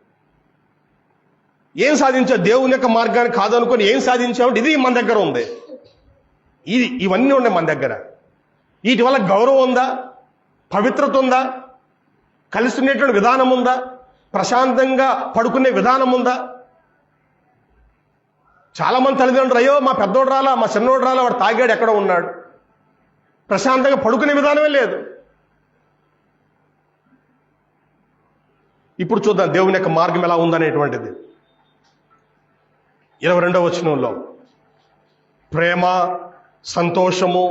ఏం సాధించావు? దేవుని యొక్క మార్గాన్ని కాదనుకొని ఏం సాధించామంటే ఇది మన దగ్గర ఉంది. ఇవన్నీ ఉన్నాయి మన దగ్గర. వీటి వల్ల గౌరవం ఉందా? పవిత్రత ఉందా? కలిసి ఉండేటువంటి విధానం ఉందా? ప్రశాంతంగా పడుకునే విధానం ఉందా? చాలా మంది తల్లిదండ్రులు, అయ్యో మా పెద్దోడు రాలా, మా చిన్నోడు రాలా, వాడు తాగాడు, ఎక్కడ ఉన్నాడు. ప్రశాంతంగా పడుకునే విధానమే లేదు. ఇప్పుడు చూద్దాం దేవుని యొక్క మార్గం ఎలా ఉందనేటువంటిది. 22వ వచనంలో ప్రేమ, సంతోషము,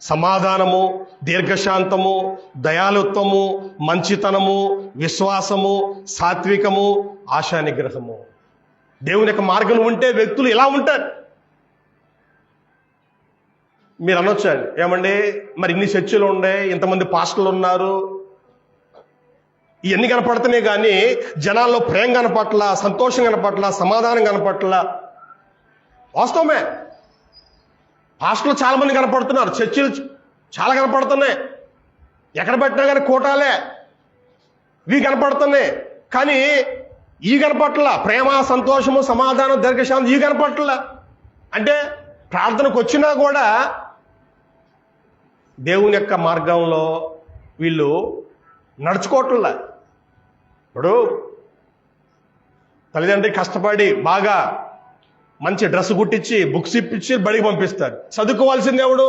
సమాధానము, దీర్ఘశాంతము, దయాళుత్వము, మంచితనము, విశ్వాసము, సాత్వికము, ఆశా నిగ్రహము. దేవుని యొక్క మార్గం ఉంటే వ్యక్తులు ఎలా ఉంటారు? మీరు అనొచ్చండి, ఏమండి మరి ఇన్ని చర్చిలు ఉన్నాయి, ఇంతమంది పాస్టర్లు ఉన్నారు, ఇవన్నీ కనపడుతున్నాయి కానీ జనాల్లో ప్రేమ కనపట్ల, సంతోషం కనపట్ల, సమాధానం కనపట్ల. వాస్తవమే, పాస్టర్లు చాలా మంది కనపడుతున్నారు, చర్చిలు చాలా కనపడుతున్నాయి, ఎక్కడ పెట్టినా కానీ కూటాలే ఇవి కనపడుతున్నాయి. కానీ ఈ కనపట్ల ప్రేమ, సంతోషము, సమాధానం, దీర్ఘశాంతం ఈ కనపట్ల. అంటే ప్రార్థనకు వచ్చినా కూడా దేవుని యొక్క మార్గంలో వీళ్ళు నడుచుకోవట్లా. ఇప్పుడు తల్లిదండ్రి కష్టపడి బాగా మంచి డ్రెస్ కుట్టించి బుక్స్ ఇప్పించి బడికి పంపిస్తారు. చదువుకోవాల్సింది ఎవడు?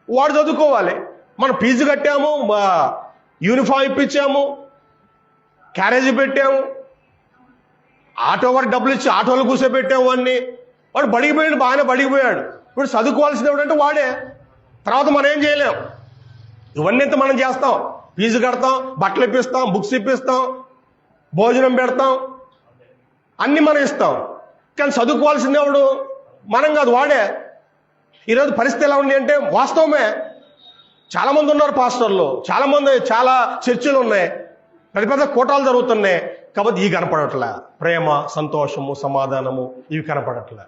వాడు చదువుకోవాలి. మనం ఫీజు కట్టాము, యూనిఫామ్ ఇప్పించాము, క్యారేజీ పెట్టాము, ఆటో వారికి డబ్బులు ఇచ్చి ఆటోలు కూర్చోబెట్టాము. వాడిని వాడు బడికి పోయాడు, బాగానే బడికి పోయాడు. ఇప్పుడు చదువుకోవాల్సింది ఎవడంటే వాడే. తర్వాత మనం ఏం చేయలేం. ఇవన్నీ అయితే మనం చేస్తాం, ఫీజు కడతాం, బట్టలు ఇప్పిస్తాం, బుక్స్ ఇప్పిస్తాం, భోజనం పెడతాం, అన్ని మనం ఇస్తాం. కానీ చదువుకోవాల్సింది ఎవడు? మనం కాదు, వాడే. ఈరోజు పరిస్థితి ఎలా ఉంది అంటే వాస్తవమే, చాలా మంది ఉన్నారు పాస్టర్లు, చాలా మంది, చాలా చర్చిలు ఉన్నాయి, పెద్ద పెద్ద కూటాలు జరుగుతున్నాయి. కాబట్టి ఇవి కనపడట్లే. ప్రేమ, సంతోషము, సమాధానము ఇవి కనపడట్లే.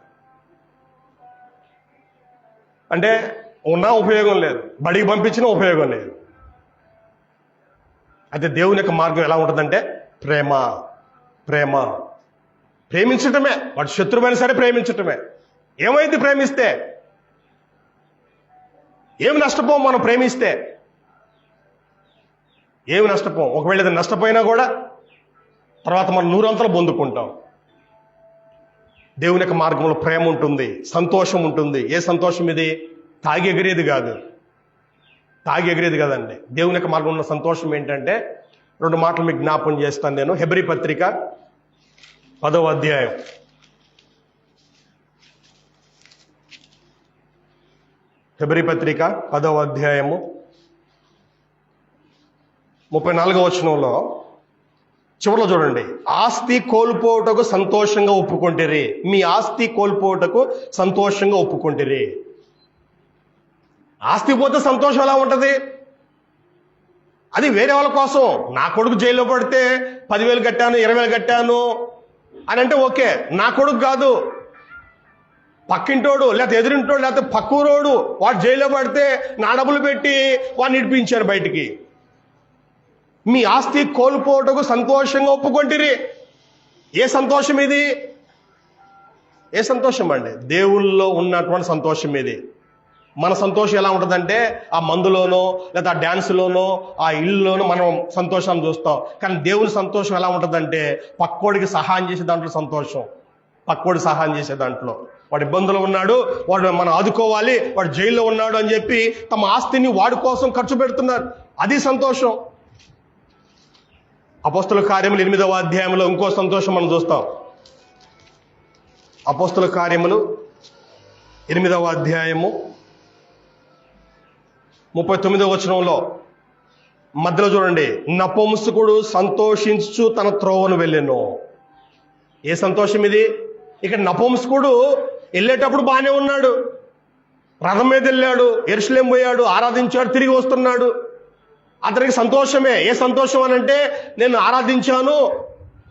అంటే ఉన్నా ఉపయోగం లేదు, బడికి పంపించినా ఉపయోగం లేదు. అయితే దేవుని యొక్క మార్గం ఎలా ఉంటుందంటే ప్రేమ. ప్రేమ ప్రేమించటమే, వాడు శత్రువైనా సరే ప్రేమించటమే. ఏమైంది ప్రేమిస్తే? ఏమి నష్టపోం మనం ప్రేమిస్తే? ఏమి నష్టపోం. ఒకవేళ ఇది నష్టపోయినా కూడా తర్వాత మనం 100 అంతలు పొందుకుంటాం. దేవుని యొక్క మార్గంలో ప్రేమ ఉంటుంది, సంతోషం ఉంటుంది. ఏ సంతోషం ఇది? తాగి ఎగిరేది కాదు, తాగి ఎగిరేది కాదండి. దేవుని యొక్క మార్గంలో ఉన్న సంతోషం ఏంటంటే 2 మాటలు మీకు జ్ఞాపం చేస్తాను నేను. హెబ్రీ పత్రిక 10వ అధ్యాయం, హెబ్రీ పత్రిక 10వ అధ్యాయము 34వ వచనంలో చివరిలో చూడండి. ఆస్తి కోల్పోవటకు సంతోషంగా ఒప్పుకుంటారు. మీ ఆస్తి కోల్పోవటకు సంతోషంగా ఒప్పుకుంటారు. ఆస్తి పోతే సంతోషం ఎలా ఉంటుంది? అది వేరే వాళ్ళ కోసం. నా కొడుకు జైల్లో పడితే 10,000 కట్టాను, 20,000 కట్టాను అని అంటే ఓకే. నా కొడుకు కాదు, పక్కింటోడు, లేకపోతే ఎదురింటోడు, లేకపోతే పక్కూరోడు వాడు జైల్లో పడితే నా డబ్బులు పెట్టి వాడిని ఇడిపించారు బయటికి. మీ ఆస్తి కోల్పోవటకు సంతోషంగా ఒప్పుకుంటారు. ఏ సంతోషం ఇది? ఏ సంతోషం అండి? దేవుల్లో ఉన్నటువంటి సంతోషం ఇది. మన సంతోషం ఎలా ఉంటుందంటే ఆ మందులోనో లేదా ఆ డ్యాన్స్లోనో ఆ ఇల్లులోనో మనం సంతోషాన్ని చూస్తాం. కానీ దేవుని సంతోషం ఎలా ఉంటుందంటే పక్కోడికి సహాయం చేసే దాంట్లో సంతోషం. పక్కోడికి సహాయం చేసే దాంట్లో, వాడు ఇబ్బందులు ఉన్నాడు, వాడు మనం ఆదుకోవాలి, వాడు జైల్లో ఉన్నాడు అని చెప్పి తమ ఆస్తిని వాడి కోసం ఖర్చు పెడుతున్నారు. అది సంతోషం. అపోస్తల కార్యములు 8వ అధ్యాయంలో ఇంకో సంతోషం మనం చూస్తాం. అపోస్తల కార్యములు 8వ అధ్యాయము 39వ వచనంలో మధ్యలో చూడండి. నపుంసకుడు సంతోషించు తన త్రోవను వెళ్ళెను. ఏ సంతోషం ఇది? ఇక్కడ నపుంసకుడు వెళ్ళేటప్పుడు బాగానే ఉన్నాడు, రథం మీద వెళ్ళాడు, యెరూషలేం పోయాడు, ఆరాధించాడు, తిరిగి వస్తున్నాడు. అతనికి సంతోషమే. ఏ సంతోషం అని అంటే నేను ఆరాధించాను,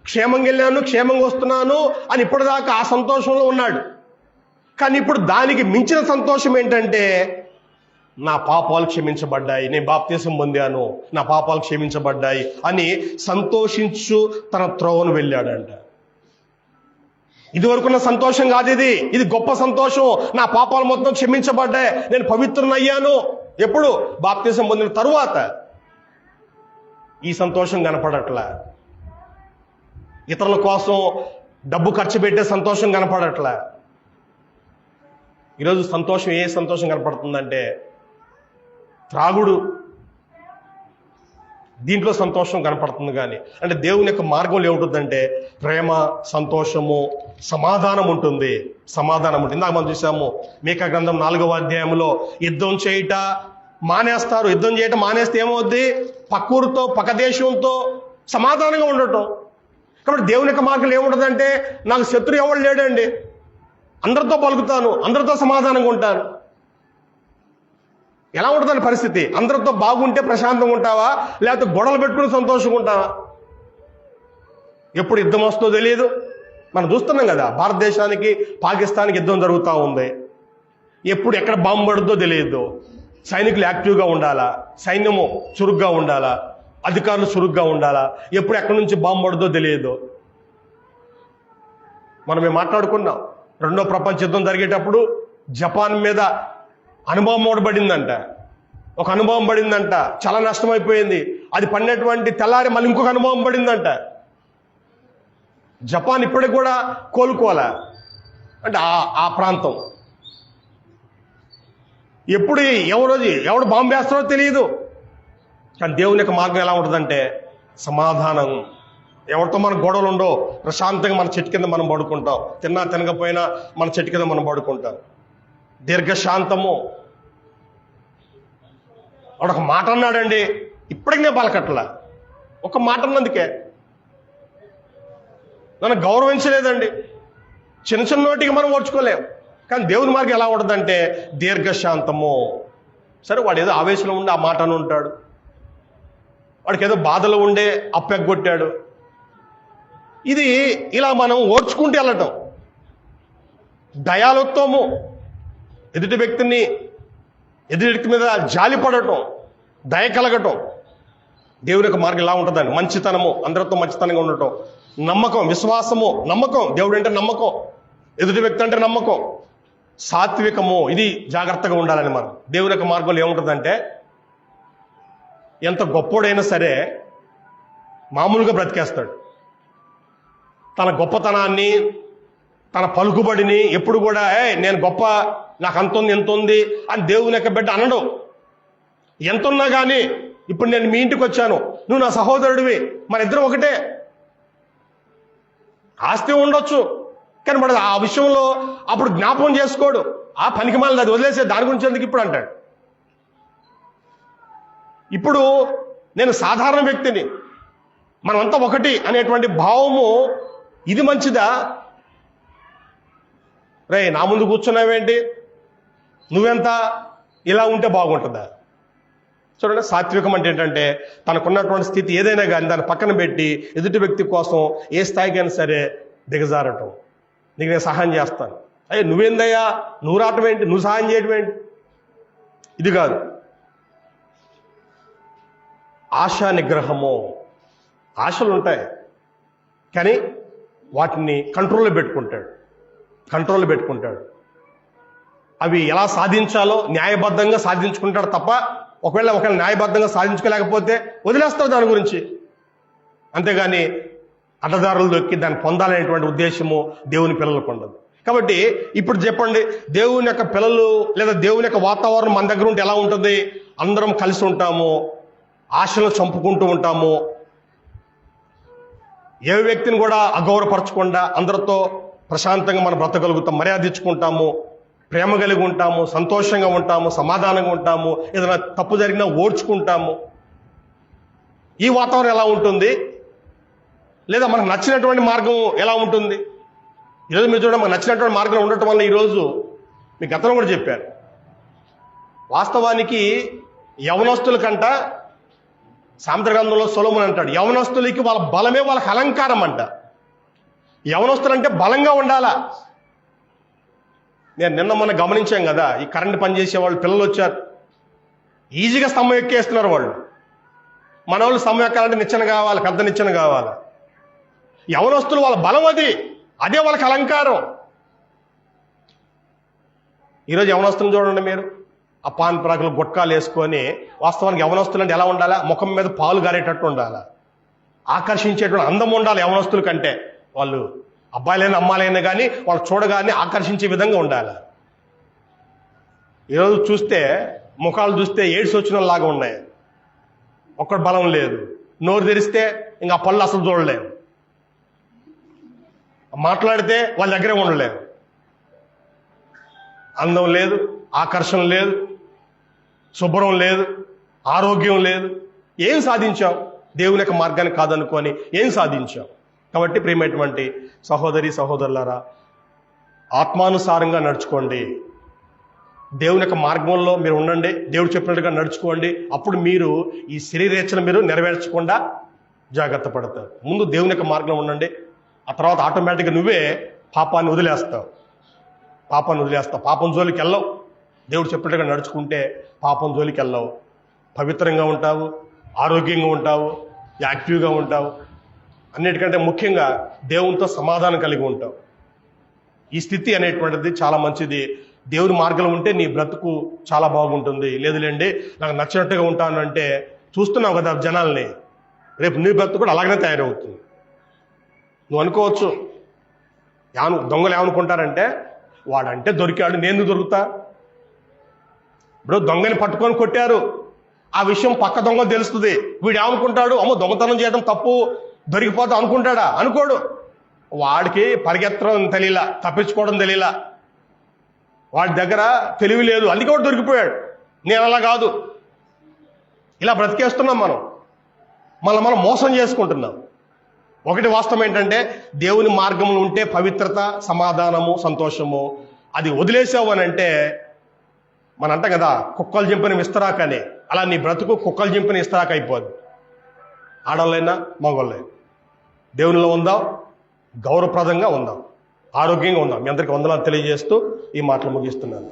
క్షేమంగా వెళ్ళాను, క్షేమంగా వస్తున్నాను అని ఇప్పటిదాకా ఆ సంతోషంలో ఉన్నాడు. కానీ ఇప్పుడు దానికి మించిన సంతోషం ఏంటంటే నా పాపాలు క్షమించబడ్డాయి, నేను బాప్తీసం పొందాను, నా పాపాలు క్షమించబడ్డాయి అని సంతోషించు తన త్రోవను వెళ్ళాడంట. ఇదివరకున్న సంతోషం కాదు ఇది. ఇది గొప్ప సంతోషం. నా పాపాలు మొత్తం క్షమించబడ్డాయి, నేను పవిత్రునయ్యాను. ఎప్పుడు? బాప్తీసం పొందిన తరువాత. ఈ సంతోషం కనపడట్లా. ఇతరుల కోసం డబ్బు ఖర్చు పెట్టే సంతోషం కనపడట్లా. ఈరోజు సంతోషం, ఏ సంతోషం కనపడుతుందంటే త్రాగుడు, దీంట్లో సంతోషం కనపడుతుంది. కానీ అంటే దేవుని యొక్క మార్గంలో ఏముంటుందంటే ప్రేమ, సంతోషము, సమాధానం ఉంటుంది. సమాధానం ఉంటుంది. ఇందాక మనం చూసాము మీకా గ్రంథం 4వ అధ్యాయంలో యుద్ధం చేయట మానేస్తారు. యుద్ధం చేయటం మానేస్తే ఏమవుద్ది? పక్కూరుతో, పక్క దేశంతో సమాధానంగా ఉండటం. కాబట్టి దేవుని యొక్క మార్గంలో ఏముంటుందంటే నాకు శత్రువు ఎవడు లేడండి, అందరితో పలుకుతాను, అందరితో సమాధానంగా ఉంటాను. ఎలా ఉంటుందని పరిస్థితి? అందరితో బాగుంటే ప్రశాంతంగా ఉంటావా, లేకపోతే గొడవలు పెట్టుకుని సంతోషంగా ఉంటావా? ఎప్పుడు యుద్ధం వస్తుందో తెలియదు. మనం చూస్తున్నాం కదా, భారతదేశానికి పాకిస్తాన్కి యుద్ధం జరుగుతూ ఉంది. ఎప్పుడు ఎక్కడ బాంబు పడుతుందో తెలియదు. సైనికులు యాక్టివ్గా ఉండాలా, సైన్యము చురుగ్గా ఉండాలా, అధికారులు చురుగ్గా ఉండాలా, ఎప్పుడు ఎక్కడి నుంచి బాంబు పడుతుందో తెలియదు. మనం మాట్లాడుకున్నాం, 2వ ప్రపంచ యుద్ధం జరిగేటప్పుడు జపాన్ మీద అణుబాంబు ఒకటి పడిందంట. ఒక అణుబాంబు పడిందంట, చాలా నష్టమైపోయింది. అది పడినటువంటి తెల్లారి మళ్ళీ ఇంకొక అణుబాంబు పడిందంట. జపాన్ ఇప్పటికి కూడా కోలుకోలే. అంటే ఆ ప్రాంతం ఎప్పుడు ఎవడు బాంబు వేస్తారో తెలియదు. కానీ దేవుని యొక్క మార్గం ఎలా ఉంటుందంటే సమాధానం. ఎవరితో మన గొడవలు ఉండో, ప్రశాంతంగా మన చెట్టు కింద మనం పడుకుంటాం. తిన్నా తినకపోయినా మన చెట్టు కింద మనం పడుకుంటాం. దీర్ఘశాంతము. వాడు ఒక మాట అన్నాడండి, ఇప్పటికి నేను పలకట్లా. ఒక మాట అన్నందుకే నన్ను గౌరవించలేదండి. చిన్న చిన్న నోటికి మనం ఓర్చుకోలేం. కానీ దేవుని మార్గం ఎలా ఉంటుందంటే దీర్ఘశాంతము. సరే, వాడు ఏదో ఆవేశంలో ఉండి ఆ మాట అని ఉంటాడు, వాడికి ఏదో బాధలో ఉండే అప్పెగ్గొట్టాడు. ఇది ఇలా మనం ఓర్చుకుంటూ వెళ్ళటం, దయాలుత్వము, ఎదుటి వ్యక్తి మీద జాలి పడటం, దయ కలగటం. దేవుని యొక్క మార్గం ఎలా ఉంటుందండి? మంచితనము, అందరితో మంచితనంగా ఉండటం, నమ్మకం, విశ్వాసము. నమ్మకం, దేవుడు అంటే నమ్మకం, ఎదుటి వ్యక్తి అంటే నమ్మకం, సాత్వికము. ఇది జాగ్రత్తగా ఉండాలని మనం. దేవుని యొక్క మార్గంలో ఏముంటుందంటే ఎంత గొప్పోడైనా సరే మామూలుగా బ్రతికేస్తాడు. తన గొప్పతనాన్ని, తన పలుకుబడిని ఎప్పుడు కూడా నేను గొప్ప, నాకు అంత ఉంది, ఎంత ఉంది అని దేవుని యొక్క బిడ్డ అనడు. ఎంత ఉన్నా కానీ, ఇప్పుడు నేను మీ ఇంటికి వచ్చాను, నువ్వు నా సహోదరుడివి, మన ఇద్దరం ఒకటే. ఆస్తి ఉండొచ్చు, కానీ వాడు ఆ విషయంలో అప్పుడు జ్ఞాపకం చేసుకోడు. ఆ పనికి మాలిన అది వదిలేసే, దాని గురించి ఎందుకు ఇప్పుడు అంటాడు. ఇప్పుడు నేను సాధారణ వ్యక్తిని, మనమంతా ఒకటి అనేటువంటి భావము, ఇది మంచిదా? రే, నా ముందు కూర్చున్నావేంటి, నువ్వెంత, ఇలా ఉంటే బాగుంటుందా? చూడండి, సాత్వికం అంటే ఏంటంటే తనకున్నటువంటి స్థితి ఏదైనా కానీ దాన్ని పక్కన పెట్టి ఎదుటి వ్యక్తి కోసం ఏ స్థాయికైనా సరే దిగజారటం. నీకు నేను సహాయం చేస్తాను, అయ్యే నువ్వేందయ్యా, నువ్వు రావటం ఏంటి, నువ్వు సహాయం చేయటం ఏంటి, ఇది కాదు. ఆశా నిగ్రహము. ఆశలు ఉంటాయి, కానీ వాటిని కంట్రోల్లో పెట్టుకుంటాడు. అవి ఎలా సాధించాలో న్యాయబద్ధంగా సాధించుకుంటాడు తప్ప, ఒకవేళ న్యాయబద్ధంగా సాధించుకోలేకపోతే వదిలేస్తాడు దాని గురించి. అంతేగాని అడ్డదారులు దొక్కి దాన్ని పొందాలనేటువంటి ఉద్దేశము దేవుని పిల్లలకు ఉండదు. కాబట్టి ఇప్పుడు చెప్పండి, దేవుని యొక్క పిల్లలు లేదా దేవుని యొక్క వాతావరణం మన దగ్గర ఉంటే ఎలా ఉంటుంది? అందరం కలిసి ఉంటాము, ఆశలను చంపుకుంటూ ఉంటాము, ఏ వ్యక్తిని కూడా అగౌరవపరచకుండా అందరితో ప్రశాంతంగా మనం బ్రతకగలుగుతాం, మర్యాద ఇచ్చుకుంటాము, ప్రేమ కలిగి ఉంటాము, సంతోషంగా ఉంటాము, సమాధానంగా ఉంటాము, ఏదైనా తప్పు జరిగినా ఓర్చుకుంటాము. ఈ వాతావరణం ఎలా ఉంటుంది? లేదా మనకు నచ్చినటువంటి మార్గం ఎలా ఉంటుంది? ఈరోజు మీరు చూడండి, మనకు నచ్చినటువంటి మార్గం ఉండటం వల్ల ఈరోజు మీ గతంలో కూడా చెప్పారు, వాస్తవానికి యవనస్తుల కంట సామెతల గ్రంథంలో సొలొమోను అంటాడు, యవనస్తులకి వాళ్ళ బలమే వాళ్ళకి అలంకారం అంట. యవనస్తులు అంటే బలంగా ఉండాలా. నేను నిన్న మొన్న గమనించాం కదా, ఈ కరెంట్ పనిచేసే వాళ్ళు పిల్లలు వచ్చారు, ఈజీగా స్తంభం ఎక్కేస్తున్నారు వాళ్ళు. మన వాళ్ళు స్తంభం ఎక్కాలంటే నిచ్చెన కావాలి, పెద్ద నిచ్చెన కావాలి. యవనస్తులు వాళ్ళ బలం అదే వాళ్ళకి అలంకారం. ఈరోజు యవనస్తులను చూడండి మీరు, ఆ పాన్ ప్రాకులు గుట్కాలు వేసుకొని, వాస్తవానికి యవనస్తులు అంటే ఎలా ఉండాలా? ముఖం మీద పాలు గారేటట్టు ఉండాలా, ఆకర్షించేటువంటి అందం ఉండాలి యవనస్తుల కంటే. వాళ్ళు అబ్బాయిలైనా అమ్మాయిలైనా కానీ వాళ్ళు చూడగానే ఆకర్షించే విధంగా ఉండాలి. ఈరోజు చూస్తే ముఖాలు చూస్తే ఎయిడ్స్ వచ్చిన లాగా ఉన్నాయి. ఒక్కటి బలం లేదు. నోరు తెరిస్తే ఇంకా ఆ పళ్ళు అసలు చూడలేము, మాట్లాడితే వాళ్ళ దగ్గరే ఉండలేము. అందం లేదు, ఆకర్షణ లేదు, శుభ్రం లేదు, ఆరోగ్యం లేదు. ఏం సాధించాం? దేవుని యొక్క మార్గాన్ని కాదనుకొని ఏం సాధించాం? కాబట్టి ప్రియమైనటువంటి సహోదరి సహోదరులారా, ఆత్మానుసారంగా నడుచుకోండి. దేవుని యొక్క మార్గంలో మీరు ఉండండి, దేవుడు చెప్పినట్టుగా నడుచుకోండి. అప్పుడు మీరు ఈ శరీరేచ్ఛను మీరు నెరవేర్చకుండా జాగ్రత్త పడతారు. ముందు దేవుని యొక్క మార్గంలో ఉండండి, ఆ తర్వాత ఆటోమేటిక్గా నువ్వే పాపాన్ని వదిలేస్తావు. పాపం జోలికి వెళ్ళవు. దేవుడు చెప్పినట్టుగా నడుచుకుంటే పాపం జోలికి వెళ్ళవు. పవిత్రంగా ఉంటావు, ఆరోగ్యంగా ఉంటావు, యాక్టివ్గా ఉంటావు. అన్నిటికంటే ముఖ్యంగా దేవునితో సమాధానం కలిగి ఉంటావు. ఈ స్థితి అనేటువంటిది చాలా మంచిది. దేవుని మార్గంలో ఉంటే నీ బ్రతుకు చాలా బాగుంటుంది. లేదులేండి నాకు నచ్చినట్టుగా ఉంటానంటే చూస్తున్నావు కదా జనాల్ని, రేపు నీ బ్రతుకు కూడా అలాగనే తయారవుతుంది. నువ్వు అనుకోవచ్చు, దొంగలు ఏమనుకుంటారంటే వాడంటే దొరికాడు, నేను దొరుకుతా. ఇప్పుడు దొంగని పట్టుకొని కొట్టారు, ఆ విషయం పక్క దొంగలు తెలుస్తుంది. వీడు ఏమనుకుంటాడు, అమ్మో దొంగతనం చేయడం తప్పు, దొరికిపోతా అనుకుంటాడా? అనుకోడు. వాడికి పరిగెత్తడం తెలియలా, తప్పించుకోవడం తెలియలా, వాడి దగ్గర తెలివి లేదు, అందుకే వాడు దొరికిపోయాడు. నేను అలా కాదు. ఇలా బ్రతికేస్తున్నాం మనం మోసం చేసుకుంటున్నాం. ఒకటి వాస్తవం ఏంటంటే దేవుని మార్గంలో ఉంటే పవిత్రత, సమాధానము, సంతోషము. అది వదిలేసావు అని అంటే మనం అంటాం కదా, కుక్కలు చింపిన విస్తరాక అని. అలా నీ బ్రతుకు కుక్కలు చింపిన ఇస్తరాక అయిపోదు. ఆడవాళ్ళైనా మగవాళ్ళైనా దేవునిలో ఉందాం, గౌరవప్రదంగా ఉందాం, ఆరోగ్యంగా ఉందాం. మీ అందరికీ వందనాలు తెలియజేస్తూ ఈ మాటలు ముగిస్తున్నాను.